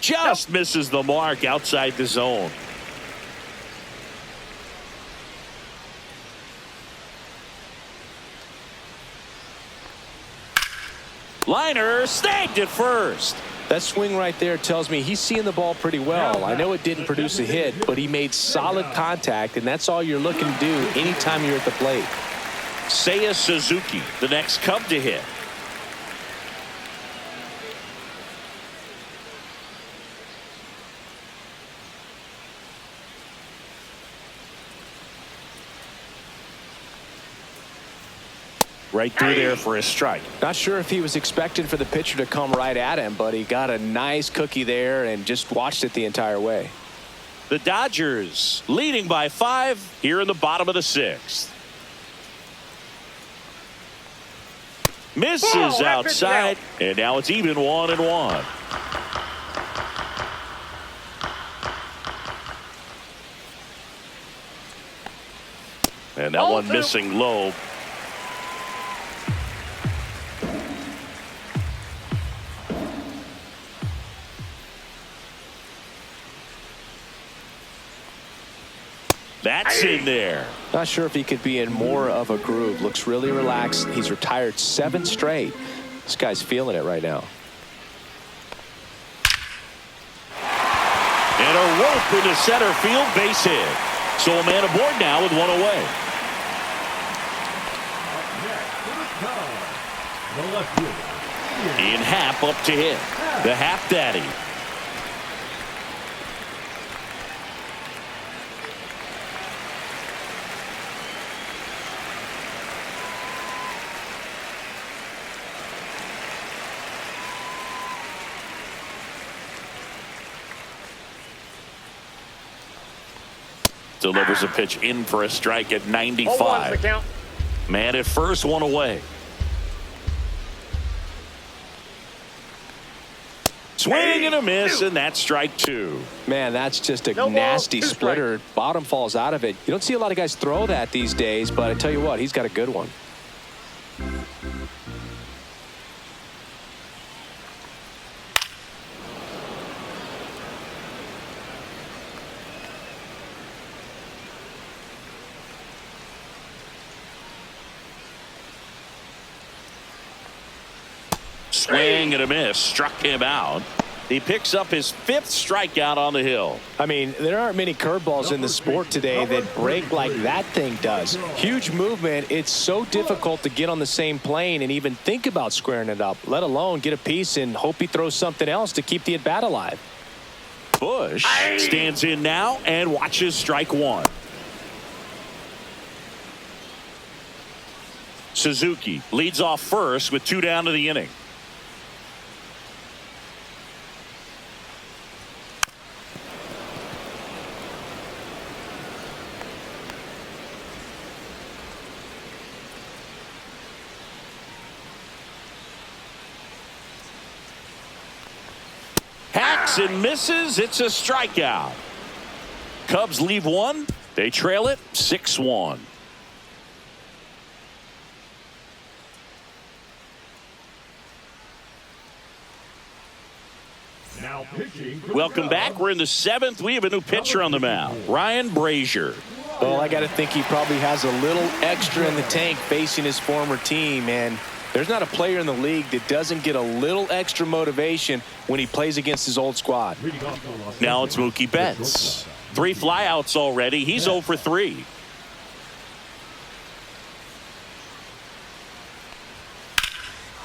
Just misses the mark outside the zone. Liner snagged it first. That swing right there tells me he's seeing the ball pretty well. I know it didn't produce a hit, but he made solid contact, and that's all you're looking to do anytime you're at the plate. Seiya Suzuki, the next Cub to hit. Right through there for a strike. Not sure if he was expecting for the pitcher to come right at him, but he got a nice cookie there and just watched it the entire way. The Dodgers leading by 5 here in the bottom of the 6th. Misses outside, and now it's even 1-1. And that one missing low. That's in there. Not sure if he could be in more of a groove. Looks really relaxed. He's retired 7 straight. This guy's feeling it right now. And a rope into center field, base hit. So a man aboard now with 1 away. The left fielder. In Happ up to hit. The Happ Daddy. Delivers a pitch in for a strike at 95. Man at first, 1 away. Swing and a miss, and that's strike 2. Man, that's just a nasty splitter. Bottom falls out of it. You don't see a lot of guys throw that these days, but I tell you what, he's got a good one. Swing and a miss, struck him out. He picks up his 5th strikeout on the hill. I mean, there aren't many curveballs in the sport today that break like that thing does. Huge movement. It's so difficult to get on the same plane and even think about squaring it up, let alone get a piece and hope he throws something else to keep the at-bat alive. Bush stands in now and watches strike 1. Suzuki leads off first with 2 down to the inning. Hacks and misses. It's a strikeout. Cubs leave 1. They trail it 6-1. Now pitching. Welcome back. We're in the 7th. We have a new pitcher on the mound, Ryan Brazier. Well, I got to think he probably has a little extra in the tank facing his former team, and there's not a player in the league that doesn't get a little extra motivation when he plays against his old squad. Now it's Mookie Betts. 3 flyouts already. He's 0 for 3.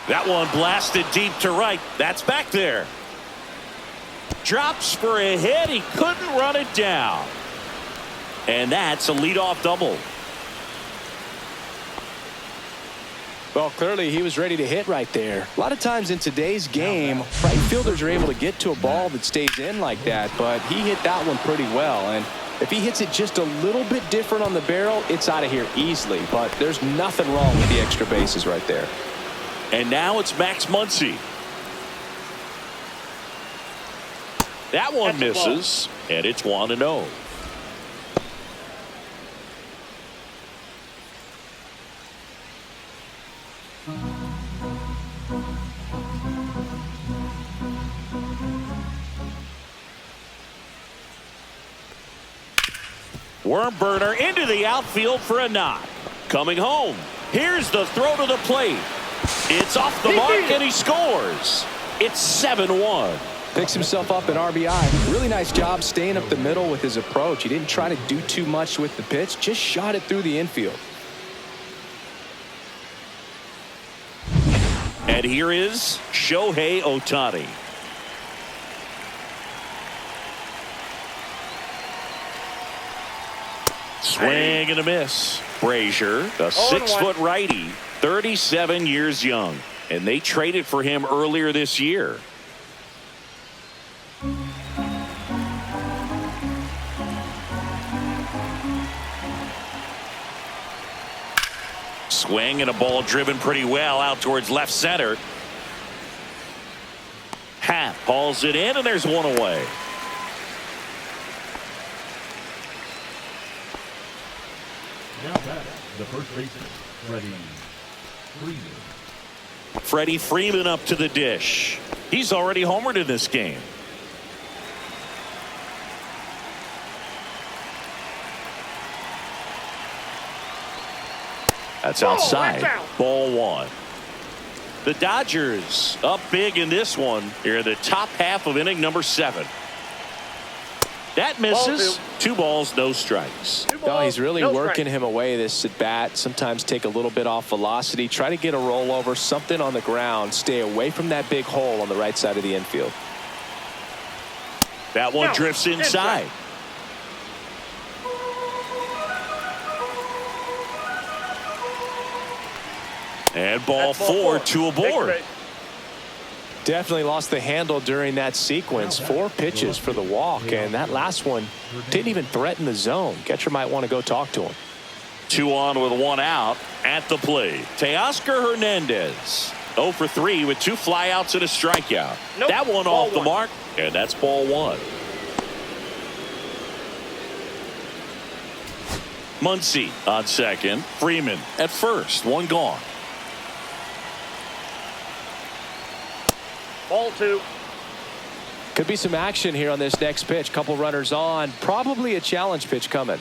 That one blasted deep to right. That's back there. Drops for a hit. He couldn't run it down. And that's a leadoff double. Well, clearly he was ready to hit right there. A lot of times in today's game, right fielders are able to get to a ball that stays in like that, but he hit that one pretty well. And if he hits it just a little bit different on the barrel, it's out of here easily. But there's nothing wrong with the extra bases right there. And now it's Max Muncy. That one misses, and it's 1-0. Worm burner into the outfield for a knock. Coming home. Here's the throw to the plate. It's off the mark, and he scores. It's 7-1. Picks himself up an RBI. Really nice job staying up the middle with his approach. He didn't try to do too much with the pitch, just shot it through the infield. And here is Shohei Ohtani. Swing and a miss. Brazier, a 6-foot righty, 37 years young. And they traded for him earlier this year. Swing and a ball driven pretty well out towards left center. Happ hauls it in, and there's 1 away. Now back, the first baseman, Freddie Freeman. Freddie Freeman up to the dish. He's already homered in this game. That's Ball, outside. that's out. Ball one. The Dodgers up big in this one here in the top half of inning number 7. That misses. 2 balls, no strikes. No, he's really working him away this at bat. Sometimes take a little bit off velocity. Try to get a rollover, something on the ground. Stay away from that big hole on the right side of the infield. That one drifts inside. And ball 4, 2 aboard. Definitely lost the handle during that sequence. 4 pitches for the walk, and that last one didn't even threaten the zone. Catcher might want to go talk to him. 2 on with 1 out at the plate. Teoscar Hernandez 0 for 3 with 2 flyouts and a strikeout. Nope. That one Ball off the one. mark, and that's ball 1. Muncy on second. Freeman at first. 1 gone. Ball 2. Could be some action here on this next pitch. Couple runners on. Probably a challenge pitch coming.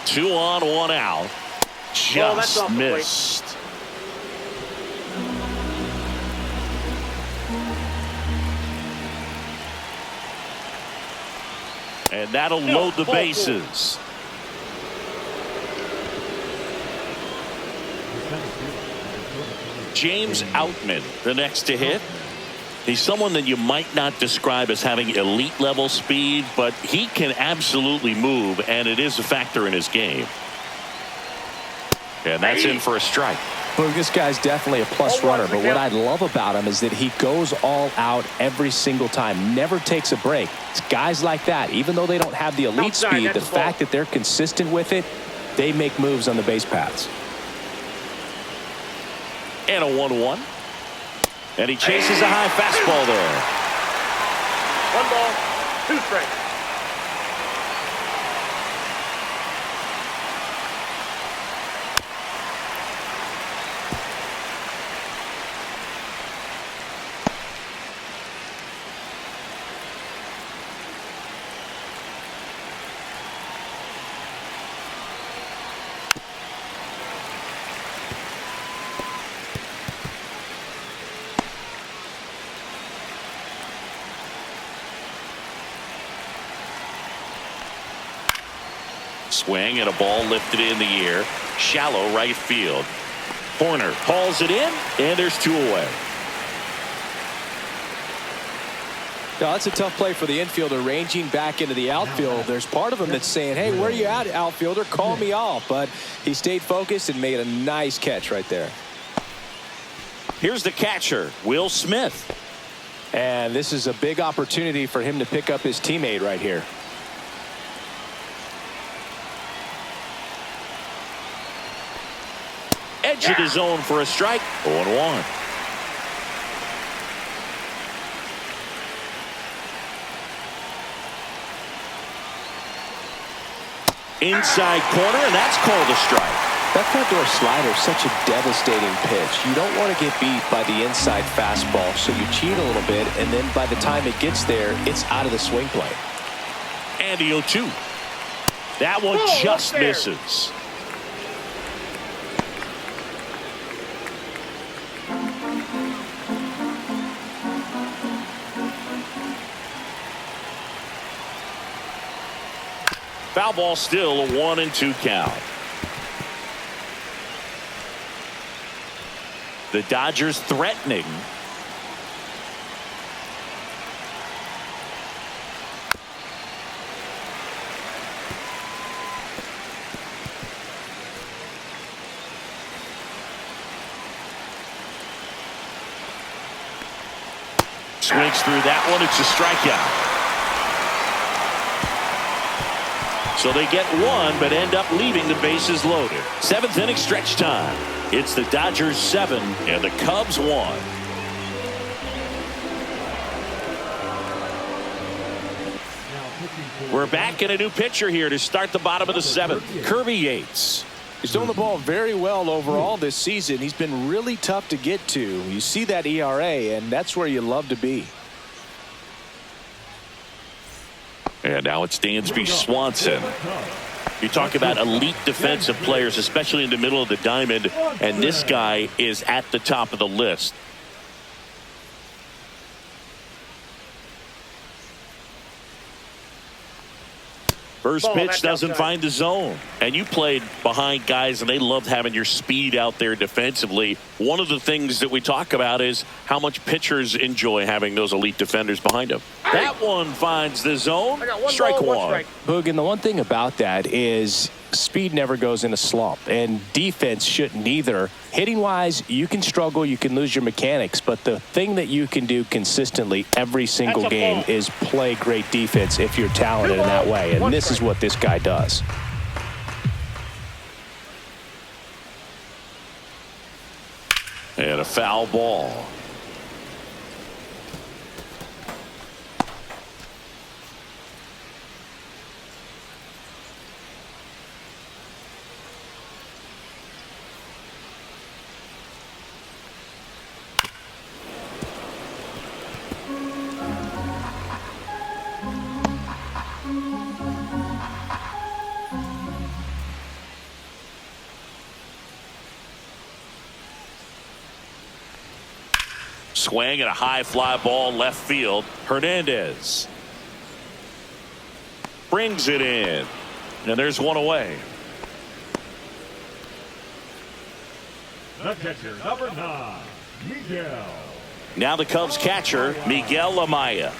Two on, 1 out. that's Just off the plate. missed. And that'll load the ball 4. bases. James Outman, the next to hit. He's someone that you might not describe as having elite level speed, but he can absolutely move, and it is a factor in his game. And that's in for a strike. Well, this guy's definitely a plus runner, but what I love about him is that he goes all out every single time, never takes a break. It's guys like that, even though they don't have the elite speed, the fact that they're consistent with it, they make moves on the base paths. And a 1-1. And he chases a high fastball there. 1 ball, 2 strikes. Swing and a ball lifted in the air. Shallow right field. Horner hauls it in, and there's 2 away. Now, that's a tough play for the infielder, ranging back into the outfield. There's part of him that's saying, hey, where are you at, outfielder? Call me off. But he stayed focused and made a nice catch right there. Here's the catcher, Will Smith. And this is a big opportunity for him to pick up his teammate right here. Edge of the zone for a strike. 0-1. Inside corner, and that's called a strike. That front door slider is such a devastating pitch. You don't want to get beat by the inside fastball, so you cheat a little bit, and then by the time it gets there, it's out of the swing play. And the 0-2. That one just misses. Foul ball, still a 1-2 count. The Dodgers threatening. Swings through that one. It's a strikeout. So they get 1, but end up leaving the bases loaded. 7th inning stretch time. It's the Dodgers 7 and the Cubs 1. We're back in a new pitcher here to start the bottom of the 7th. Kirby Yates. He's doing the ball very well overall this season. He's been really tough to get to. You see that ERA, and that's where you love to be. And now it's Dansby Swanson. You talk about elite defensive players, especially in the middle of the diamond, and this guy is at the top of the list. First pitch doesn't find the zone. And you played behind guys, and they loved having your speed out there defensively. One of the things that we talk about is how much pitchers enjoy having those elite defenders behind them. That one finds the zone. Strike one. Boog, and the one thing about that is speed never goes in a slump, and defense shouldn't either. Hitting-wise, you can struggle, you can lose your mechanics, but the thing that you can do consistently every single game is play great defense if you're talented in that way, and this is what this guy does. And a foul ball. Swing and a high fly ball left field. Hernandez brings it in, and there's one away. The catcher, number 9, Miguel. Now the Cubs catcher, Miguel Amaya.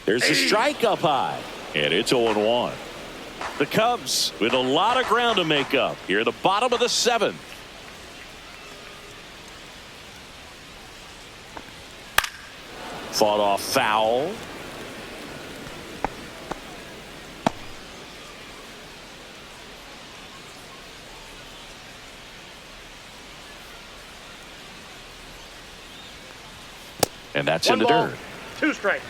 There's a strike up high, and it's 0-1. The Cubs with a lot of ground to make up here at the bottom of the 7th. Fought off foul. And that's in the dirt. 2 strikes.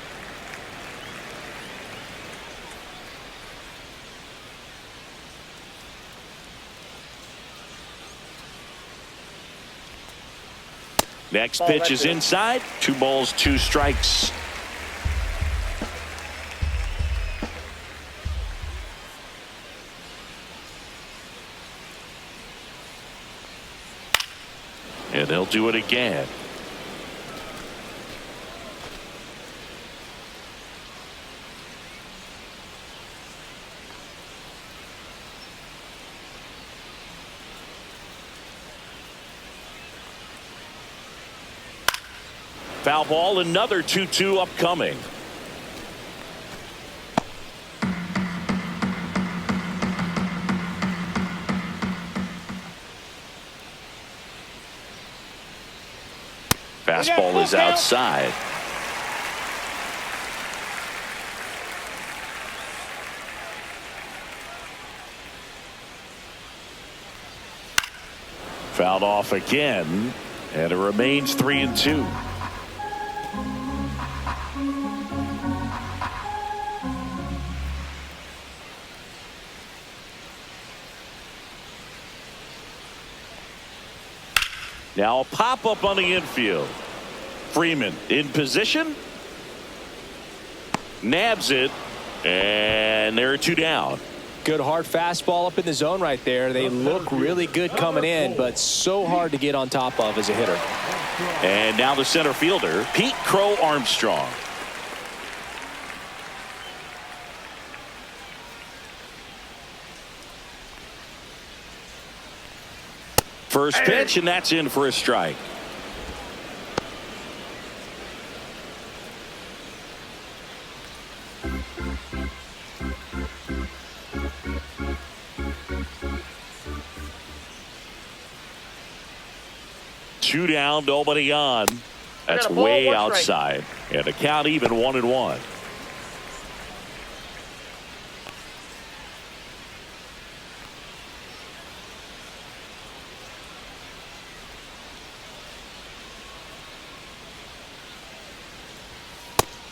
Next pitch is inside. 2 balls, 2 strikes. And they'll do it again. Foul ball, another 2-2 upcoming. Fastball is outside. Fouled off again, and it remains 3-2. Now a pop-up on the infield. Freeman in position. Nabs it. And there are 2 down. Good hard fastball up in the zone right there. They look really good coming in, but so hard to get on top of as a hitter. And now the center fielder, Pete Crow Armstrong. First pitch, and that's in for a strike. Two down, nobody on. That's way outside. And the count even 1-1.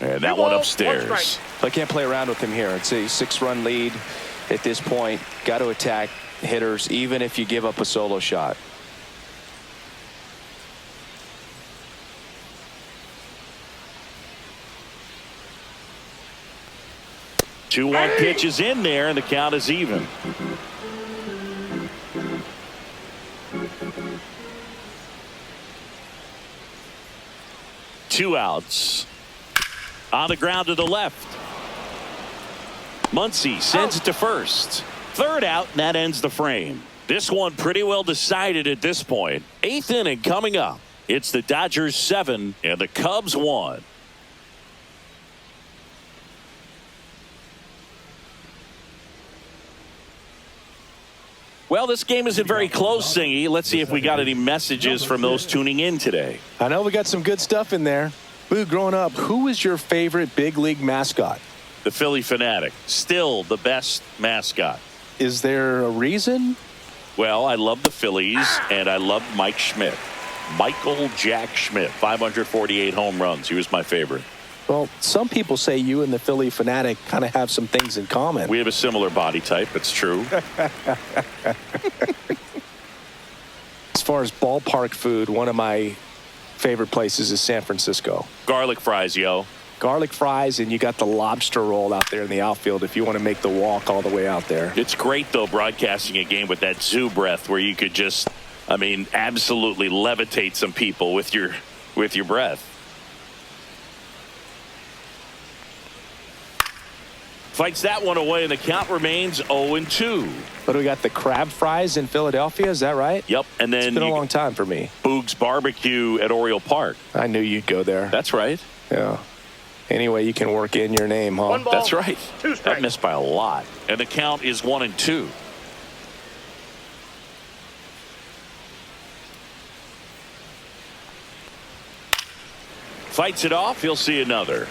And that one upstairs. I can't play around with him here. It's a 6-run lead. at this point. Got to attack hitters, even if you give up a solo shot. 2-1 pitch is in there, and the count is even. Two outs. On the ground to the left. Muncy sends it to first. Third out, and that ends the frame. This one pretty well decided at this point. 8th inning coming up. It's the Dodgers 7 and the Cubs 1. Well, this game isn't very close, Singy. Let's see if we got any messages from those tuning in today. I know we got some good stuff in there. Boo, growing up, who was your favorite big league mascot? The Philly Fanatic, still the best mascot. Is there a reason? Well, I love the Phillies, and I love Mike Schmidt. Michael Jack Schmidt, 548 home runs. He was my favorite. Well, some people say you and the Philly Fanatic kind of have some things in common. We have a similar body type. It's true. As far as ballpark food, one of my favorite places is San Francisco. Garlic fries, yo. Garlic fries, and you got the lobster roll out there in the outfield if you want to make the walk all the way out there. It's great, though, broadcasting a game with that zoo breath where you could just, absolutely levitate some people with your breath. Fights that one away, and the count remains 0-2. But we got the crab fries in Philadelphia, is that right? Yep, and then it's been a long time for me. Boog's Barbecue at Oriole Park. I knew you'd go there. That's right. Yeah. Anyway, you can work in your name, huh? One ball, that's right. 2 strikes. That missed by a lot. And the count is 1-2. Fights it off. He'll see another.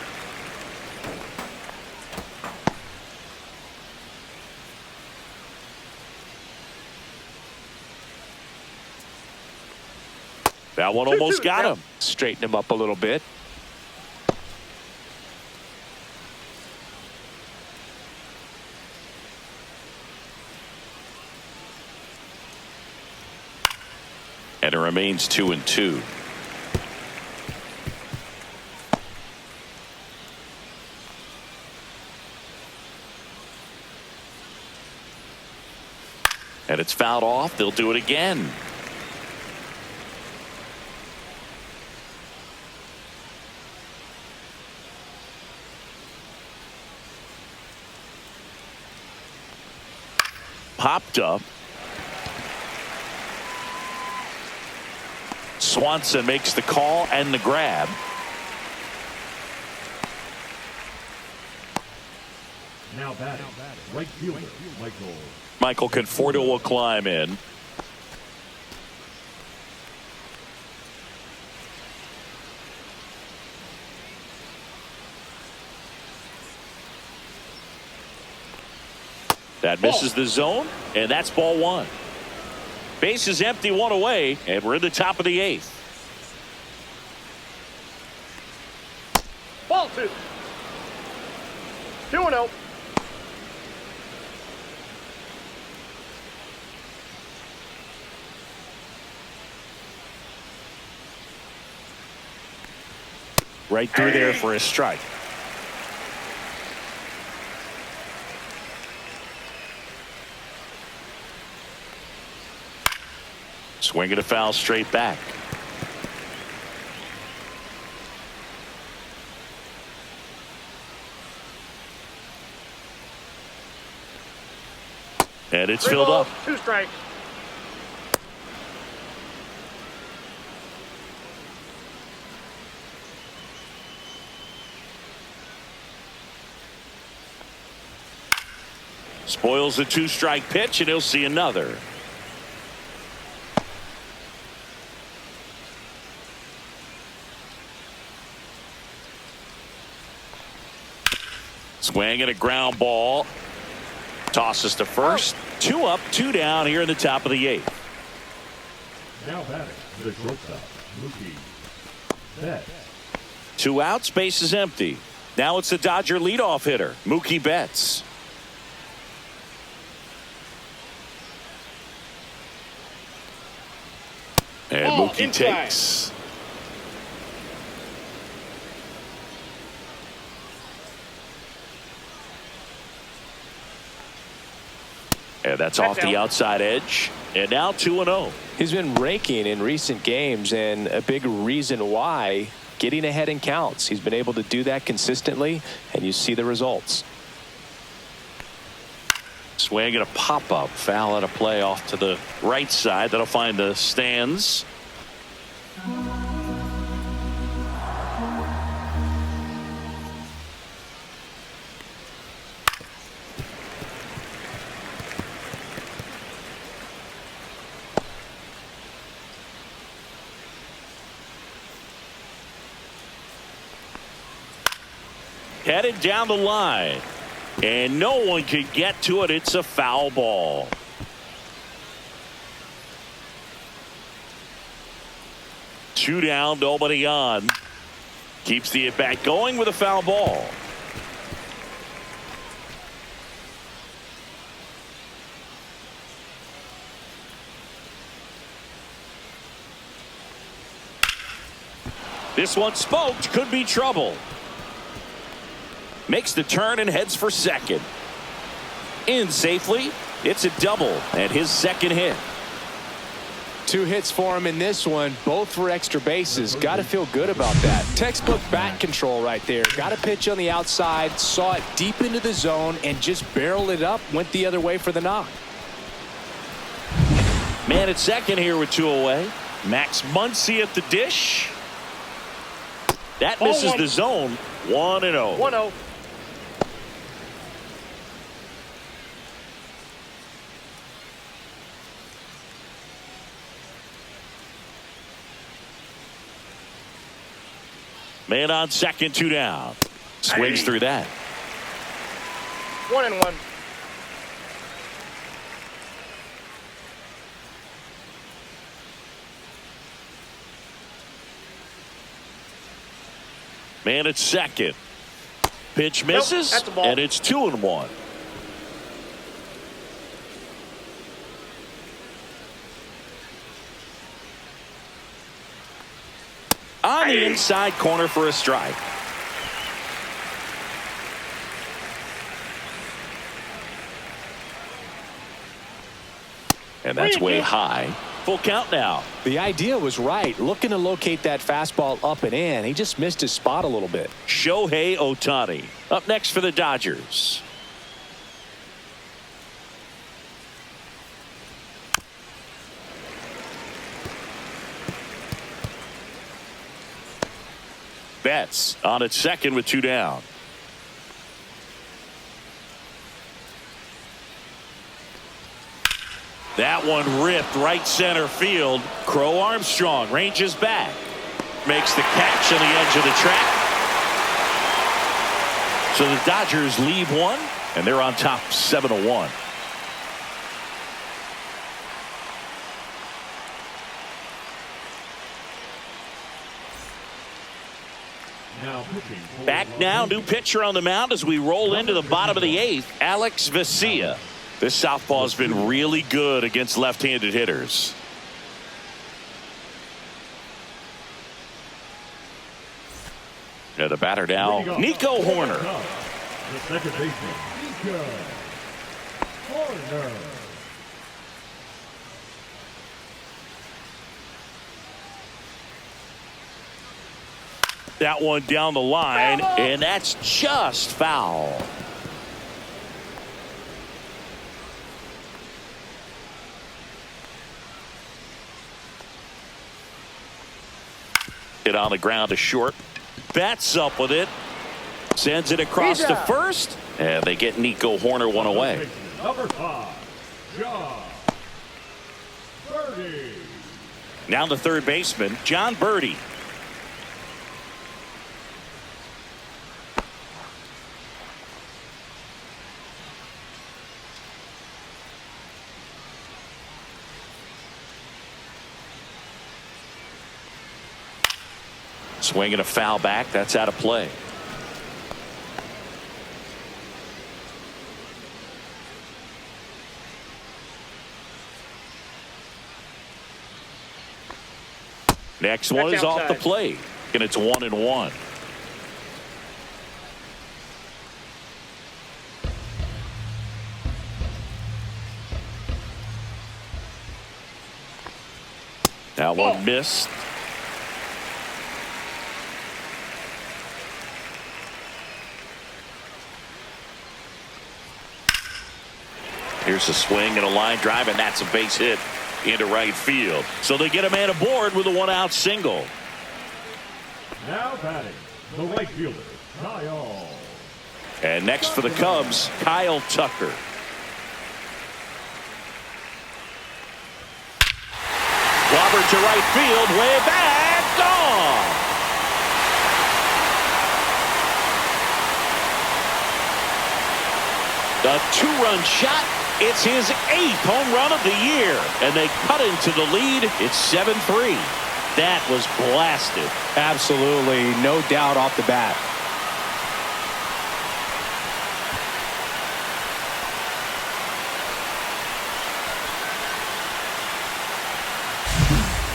That one almost got him. Straighten him up a little bit. And it remains 2-2. And it's fouled off. They'll do it again. Popped up. Swanson makes the call and the grab. Now batting, right fielder, Michael Conforto will climb in. That misses the zone, and that's ball 1. Base is empty, 1 away, and we're in the top of the 8th. Ball 2. 2-0. Right through there for a strike. Swing and a foul straight back. And it's filled up. 2 strikes. Spoils the 2-strike pitch, and he'll see another. Swing and a ground ball. Tosses to first. 2 up, 2 down here in the top of the 8th. Now batting, the shortstop, Mookie Betts. 2 outs, base is empty. Now it's the Dodger leadoff hitter, Mookie Betts. And Mookie inside. takes. And that's off the outside edge. And now 2-0. He's been raking in recent games, and a big reason why, getting ahead in counts. He's been able to do that consistently, and you see the results. Swing and a pop-up. Foul at a play off to the right side. That'll find the stands. Headed down the line. And no one can get to it. It's a foul ball. Two down, nobody on. Keeps the at-bat going with a foul ball. This one smoked. Could be trouble. Makes the turn and heads for second. In safely. It's a double and his second hit. 2 hits for him in this one, both for extra bases. Got to feel good about that. Textbook bat control right there. Got a pitch on the outside, saw it deep into the zone, and just barreled it up, went the other way for the knock. Man at second here with 2 away. Max Muncy at the dish. That misses the zone. 1-0. 1-0. Man on second, 2 down. Swings through that. 1-1. Man at second. Pitch misses, that's a ball. and it's 2-1. On the inside corner for a strike. And that's way high. Full count now. The idea was right, looking to locate that fastball up and in. He just missed his spot a little bit. Shohei Ohtani up next for the Dodgers. Betts on at second with 2 down. That one ripped right center field. Crow Armstrong ranges back. Makes the catch on the edge of the track. So the Dodgers leave one, and they're on top 7-1. Back now, new pitcher on the mound as we roll into the bottom of the 8th, Alex Vesia. This southpaw has been really good against left-handed hitters. Yeah, the batter now, Nico Horner. The second baseman, Nico Horner. That one down the line, and that's just foul. Hit on the ground to short. Bats up with it. Sends it across to first. And they get Nico Horner one away. Number 5, John Birdie. Now the third baseman, John Birdie. Swinging a foul back. That's out of play. Next one is off the plate, and it's 1-1. That one missed. Here's a swing and a line drive, and that's a base hit into right field. So they get a man aboard with a one-out single. Now batting, the right fielder, Kyle. And next for the Cubs, Kyle Tucker. Robert to right field, way back, gone. The two-run shot. It's his 8th home run of the year, and they cut into the lead. It's 7-3. That was blasted. Absolutely, no doubt off the bat.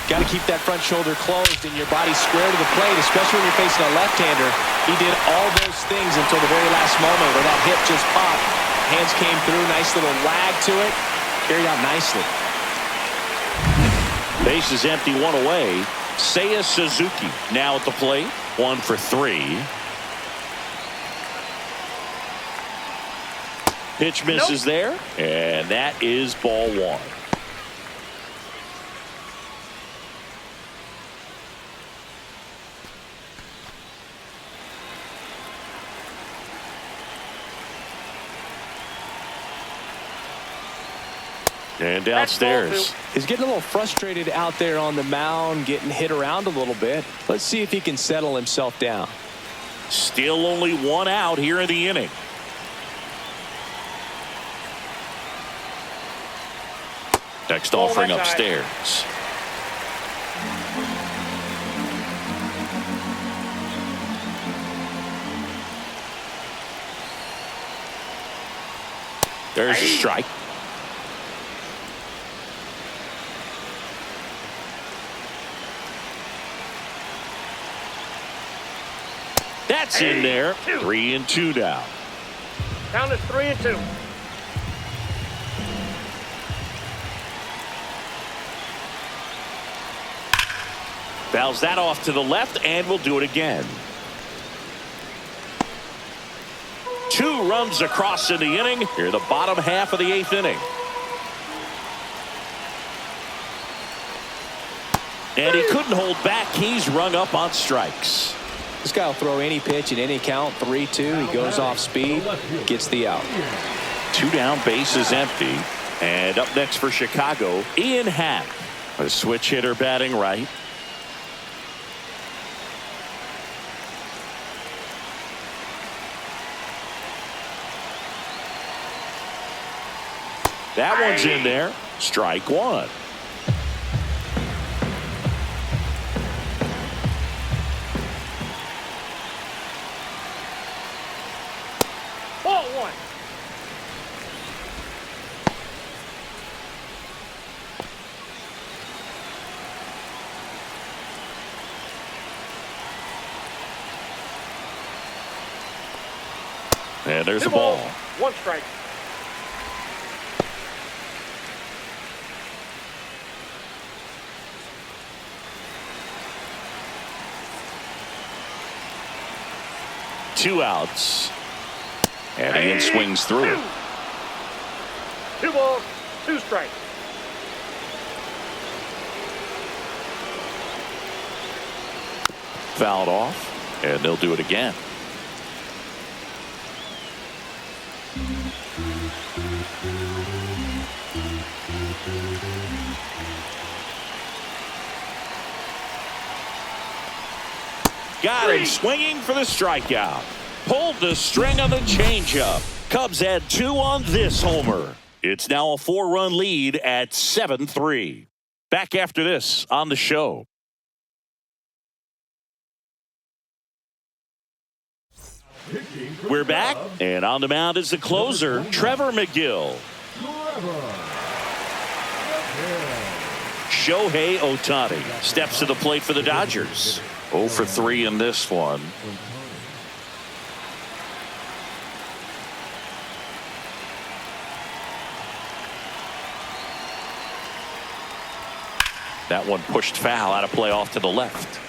Got to keep that front shoulder closed and your body square to the plate, especially when you're facing a left-hander. He did all those things until the very last moment where that hit just popped. Hands came through, nice little lag to it. Carried out nicely. Base is empty, one away. Seiya Suzuki now at the plate, 1 for 3. Pitch misses there, and that is ball 1. And downstairs. He's getting a little frustrated out there on the mound, getting hit around a little bit. Let's see if he can settle himself down. Still only 1 out here in the inning. Next offering upstairs. There's a strike. That's in there. 3-2 now. Count is 3-2. Fouls that off to the left, and we'll do it again. 2 runs across in the inning. Here, the bottom half of the 8th inning. And he couldn't hold back. He's rung up on strikes. This guy will throw any pitch at any count. 3-2. He goes off speed, gets the out. 2 down, base is empty. And up next for Chicago, Ian Happ, a switch hitter batting right. That one's in there. Strike 1. Ball 1. And there's 2 a ball. balls, 1 strike. Two outs. And Ian swings through it. 2 balls, 2 strikes. Fouled off, and they'll do it again. Got him swinging for the strikeout. Pulled the string on the changeup. Cubs add 2 on this homer. It's now a 4-run lead at 7-3. Back after this on the show. We're back, and on the mound is the closer, Trevor McGill. Shohei Ohtani steps to the plate for the Dodgers. 0 for 3 in this one. That one pushed foul, out of play off to the left.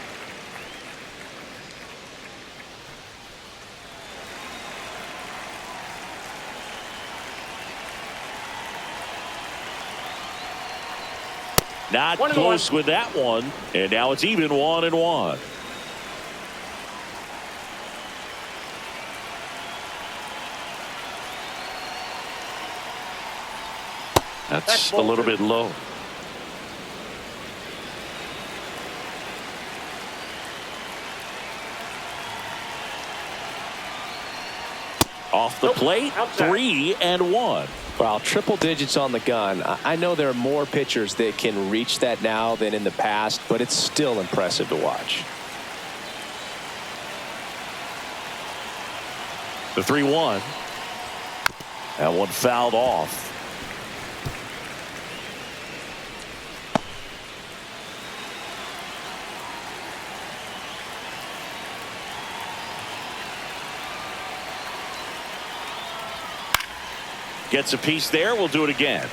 Not close with that one, and now it's even 1-1. That's a little bit low. Off the plate, 3-1. Well, triple digits on the gun. I know there are more pitchers that can reach that now than in the past, but it's still impressive to watch. The 3-1. That one fouled off. Gets a piece there. We'll do it again.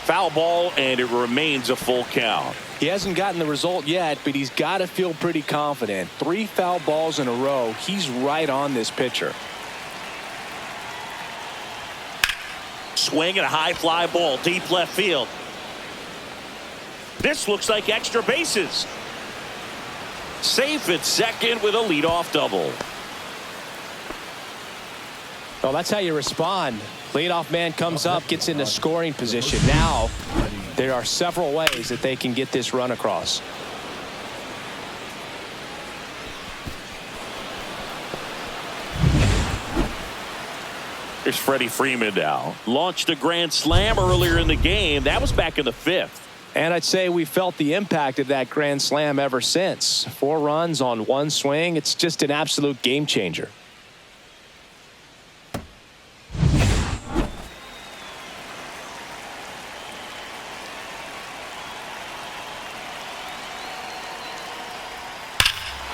Foul ball, and it remains a full count. He hasn't gotten the result yet, but he's got to feel pretty confident. 3 foul balls in a row. He's right on this pitcher. Swing and a high fly ball deep left field. This looks like extra bases. Safe at second with a leadoff double. Well, that's how you respond. Leadoff man comes up, gets into scoring position. Now, there are several ways that they can get this run across. Here's Freddie Freeman now. Launched a grand slam earlier in the game. That was back in the 5th. And I'd say we felt the impact of that grand slam ever since. 4 runs on 1 swing. It's just an absolute game changer.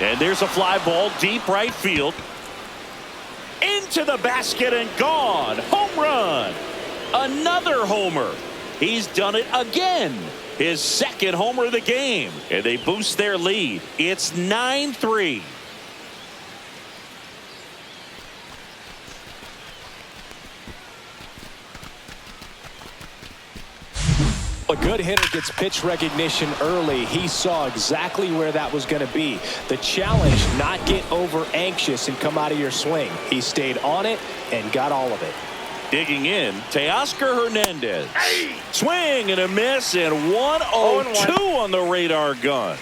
And there's a fly ball deep right field. Into the basket and gone. Home run. Another homer. He's done it again. His 2nd homer of the game. And they boost their lead. It's 9-3. A good hitter gets pitch recognition early. He saw exactly where that was going to be. The challenge, not get over anxious and come out of your swing. He stayed on it and got all of it. Digging in, Teoscar Hernandez. Swing and a miss, and 1-0-2 on the radar gun.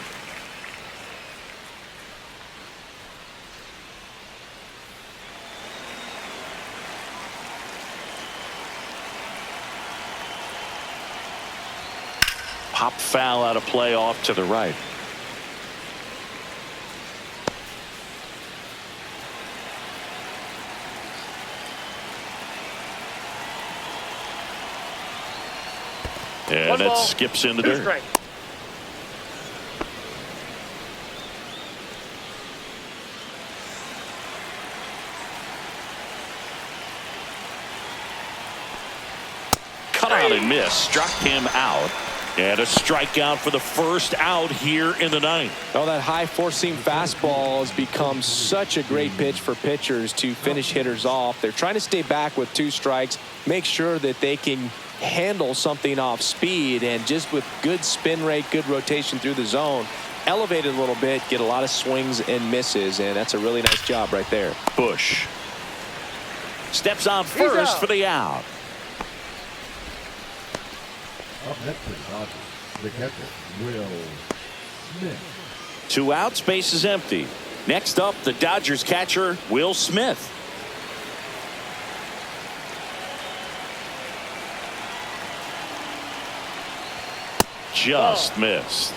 Pop foul out of play off to the right. And that skips in the dirt. Strike. Cut out and miss. Struck him out. And a strikeout for the first out here in the 9th. Oh, that high four-seam fastball has become such a great pitch for pitchers to finish hitters off. They're trying to stay back with 2 strikes, make sure that they can handle something off speed, and just with good spin rate, good rotation through the zone, elevate it a little bit, get a lot of swings and misses, and that's a really nice job right there. Bush steps on first for the out. Up next for the Dodgers, the catcher, Will Smith. 2 outs, base is empty. Next up, the Dodgers catcher, Will Smith. Just missed.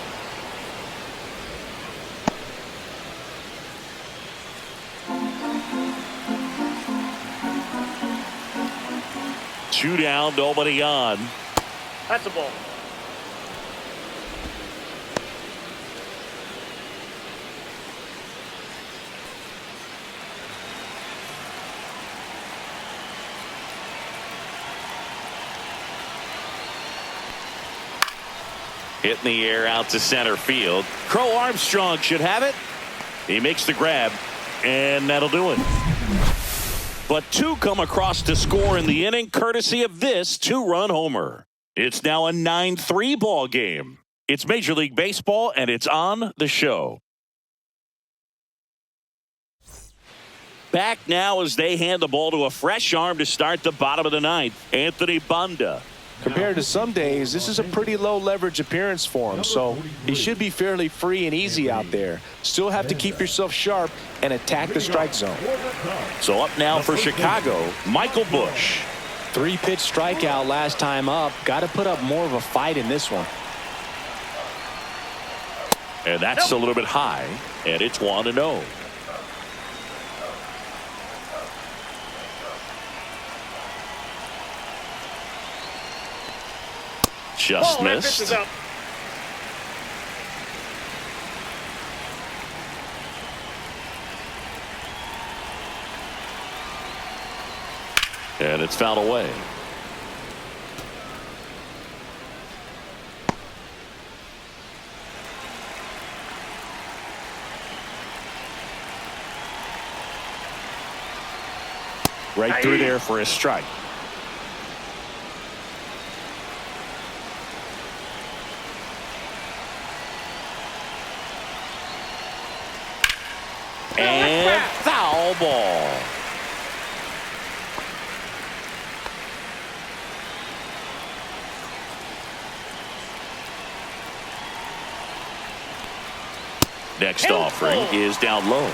2 down, nobody on. That's a ball. Hit in the air out to center field. Crow Armstrong should have it. He makes the grab, and that'll do it. But 2 come across to score in the inning, courtesy of this 2-run homer. It's now a 9-3 ball game. It's Major League Baseball, and it's on the show. Back now as they hand the ball to a fresh arm to start the bottom of the 9th, Anthony Banda. Compared to some days, this is a pretty low leverage appearance for him, so he should be fairly free and easy out there. Still have to keep yourself sharp and attack the strike zone. So up now for Chicago, Michael Busch. 3-pitch strikeout last time up. Got to put up more of a fight in this one. And that's a little bit high, and it's 1-0. Just That pitch is missed. up. And it's fouled away. Right through there for a strike. And foul ball. Next offering is down low.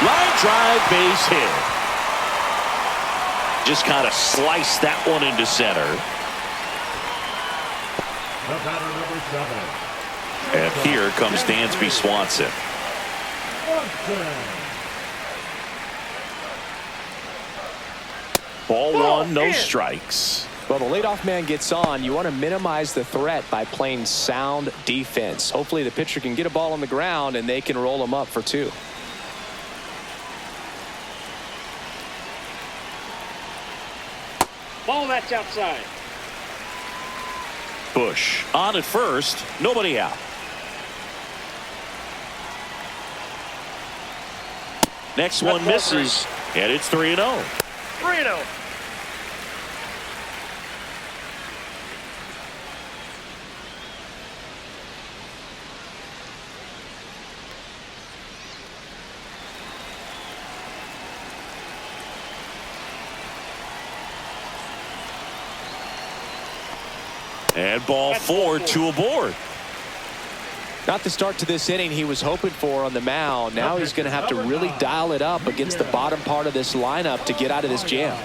Line drive, base hit. Just kind of sliced that one into center. The batter, number 7. And here comes Dansby Swanson. Ball 1, no strikes. Well, the leadoff man gets on. You want to minimize the threat by playing sound defense. Hopefully the pitcher can get a ball on the ground and they can roll him up for 2. Ball that's outside. Busch on at first, nobody out. Next one misses, and it's 3-0. 3-0. And ball 4, 2 aboard. Not the start to this inning he was hoping for on the mound. Now he's going to have to really dial it up against the bottom part of this lineup to get out of this jam.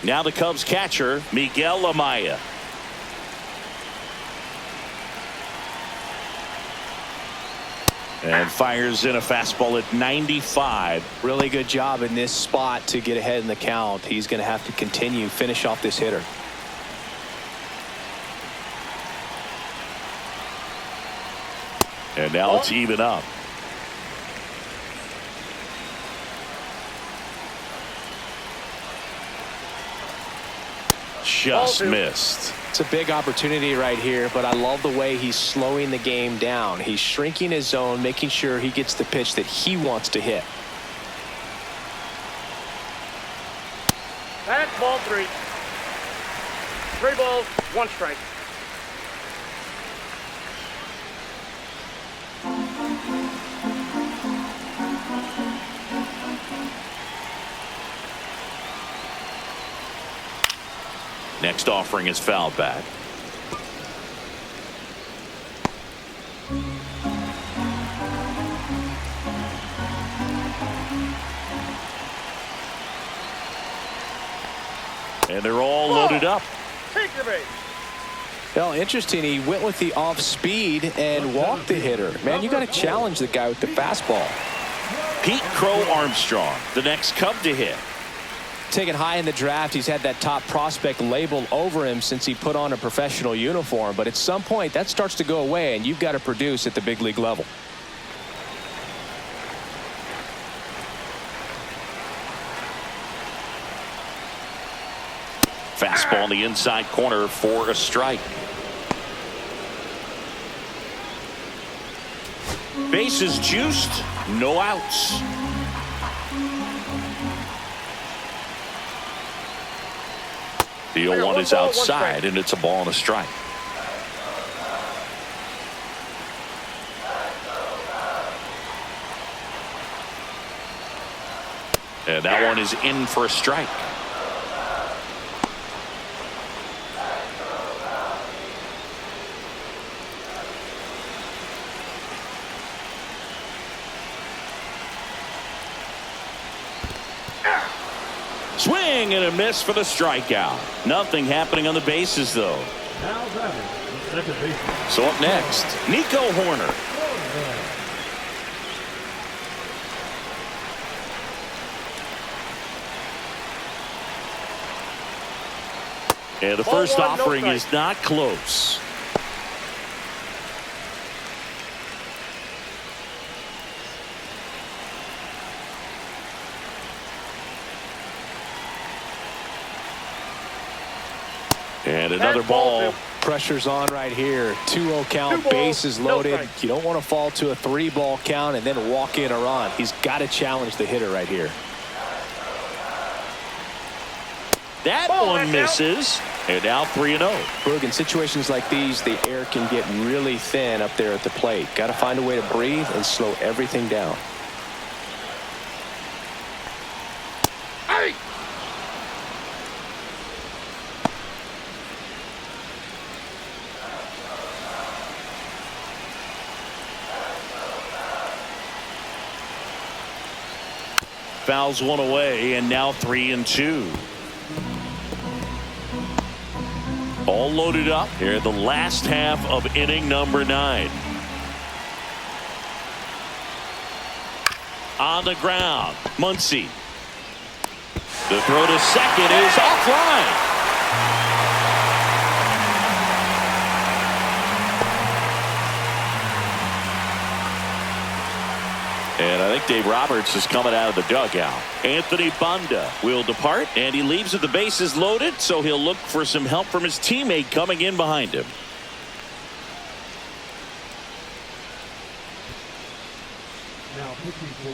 Now the Cubs catcher, Miguel Amaya. And fires in a fastball at 95. Really good job in this spot to get ahead in the count. He's going to have to finish off this hitter. And now it's even up. Just missed. It's a big opportunity right here, but I love the way he's slowing the game down. He's shrinking his zone, making sure he gets the pitch that he wants to hit. That's ball 3. 3 balls, 1 strike. Next offering is fouled back. And they're all loaded up. Take your base. Well, interesting. He went with the off speed and walked the hitter. Man, you got to challenge the guy with the fastball. Pete Crow Armstrong, the next Cub to hit. Taken high in the draft, he's had that top prospect label over him since he put on a professional uniform. But at some point, that starts to go away, and you've got to produce at the big league level. Fastball in the inside corner for a strike. Bases juiced, no outs. The 0-1 is outside, and it's a ball and a strike. And that one is in for a strike. Swing and a miss for the strikeout. Nothing happening on the bases, though. Now batting, the second baseman. So up next, Nico Horner. And the first offering is not close. And another ball. Pressure's on right here. 2-0 count, bases loaded. You don't want to fall to a 3-ball count and then walk in a run. He's got to challenge the hitter right here. That one misses. And now 3-0. Boog, in situations like these, the air can get really thin up there at the plate. Got to find a way to breathe and slow everything down. Fouls one away, and now 3-2. All loaded up here in the last half of inning number 9. On the ground, Muncy. The throw to second is offline. And I think Dave Roberts is coming out of the dugout. Anthony Banda will depart, and he leaves with the bases loaded, so he'll look for some help from his teammate coming in behind him.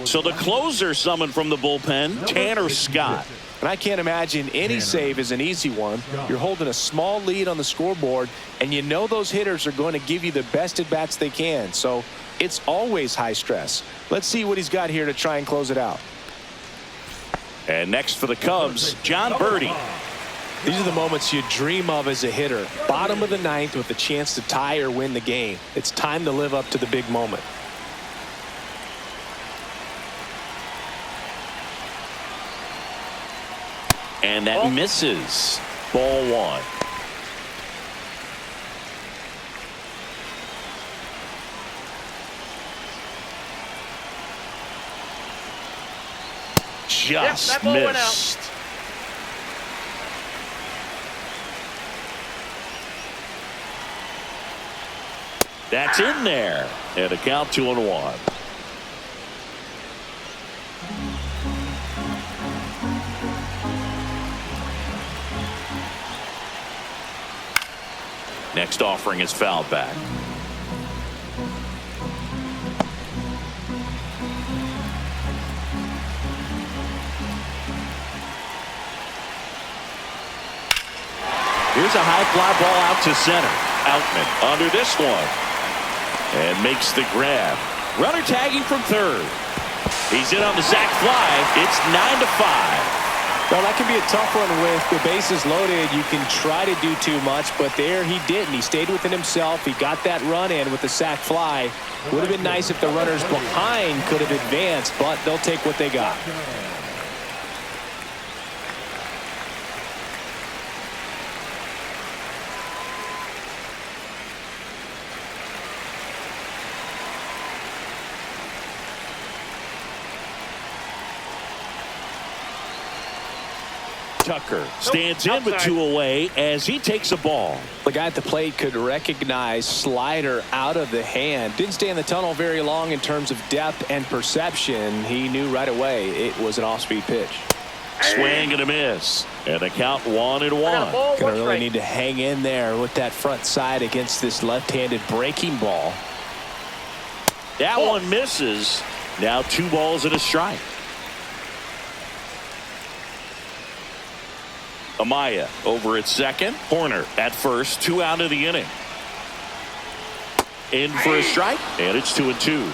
So the closer summoned from the bullpen, Tanner Scott. And I can't imagine any save is an easy one. You're holding a small lead on the scoreboard, and you know those hitters are going to give you the best at-bats they can. So it's always high stress. Let's see what he's got here to try and close it out. And next for the Cubs, John Birdie. These are the moments you dream of as a hitter. Bottom of the 9th with a chance to tie or win the game. It's time to live up to the big moment. And that misses. Ball 1. Just missed. That's in there. And a count 2-1. Next offering is fouled back. Here's a high fly ball out to center. Outman under this one. And makes the grab. Runner tagging from third. He's in on the sac fly. It's 9-5. Well, that can be a tough one with the bases loaded. You can try to do too much, but there he didn't. He stayed within himself. He got that run in with the sac fly. Would have been nice if the runners behind could have advanced, but they'll take what they got. Tucker stands in with 2 away as he takes a ball. The guy at the plate could recognize slider out of the hand. Didn't stay in the tunnel very long in terms of depth and perception. He knew right away it was an off-speed pitch. Swing and a miss. And the count 1-1. Gonna really need to hang in there with that front side against this left-handed breaking ball. That one misses. Now 2 balls and a strike. Amaya over at second. Horner at first. 2 out of the inning. In for a strike. And it's 2-2.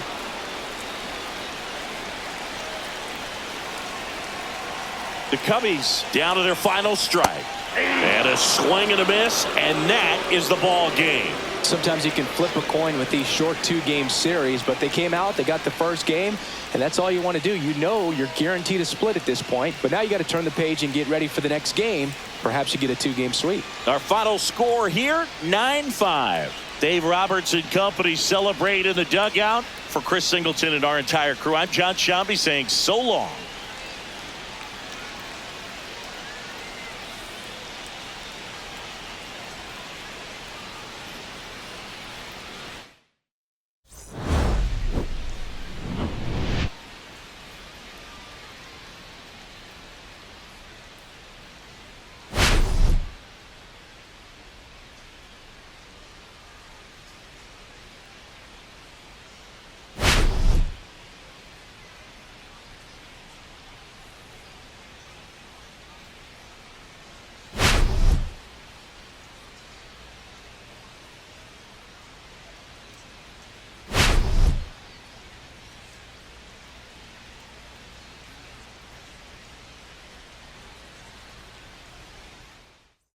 The Cubbies down to their final strike. And a swing and a miss. And that is the ball game. Sometimes you can flip a coin with these short 2-game series, but they came out, they got the first game, and that's all you want to do. You know you're guaranteed a split at this point, but now you got to turn the page and get ready for the next game. Perhaps you get a 2-game sweep. Our final score here, 9-5. Dave Roberts and company celebrate in the dugout. For Chris Singleton and our entire crew, I'm John Shambi saying so long.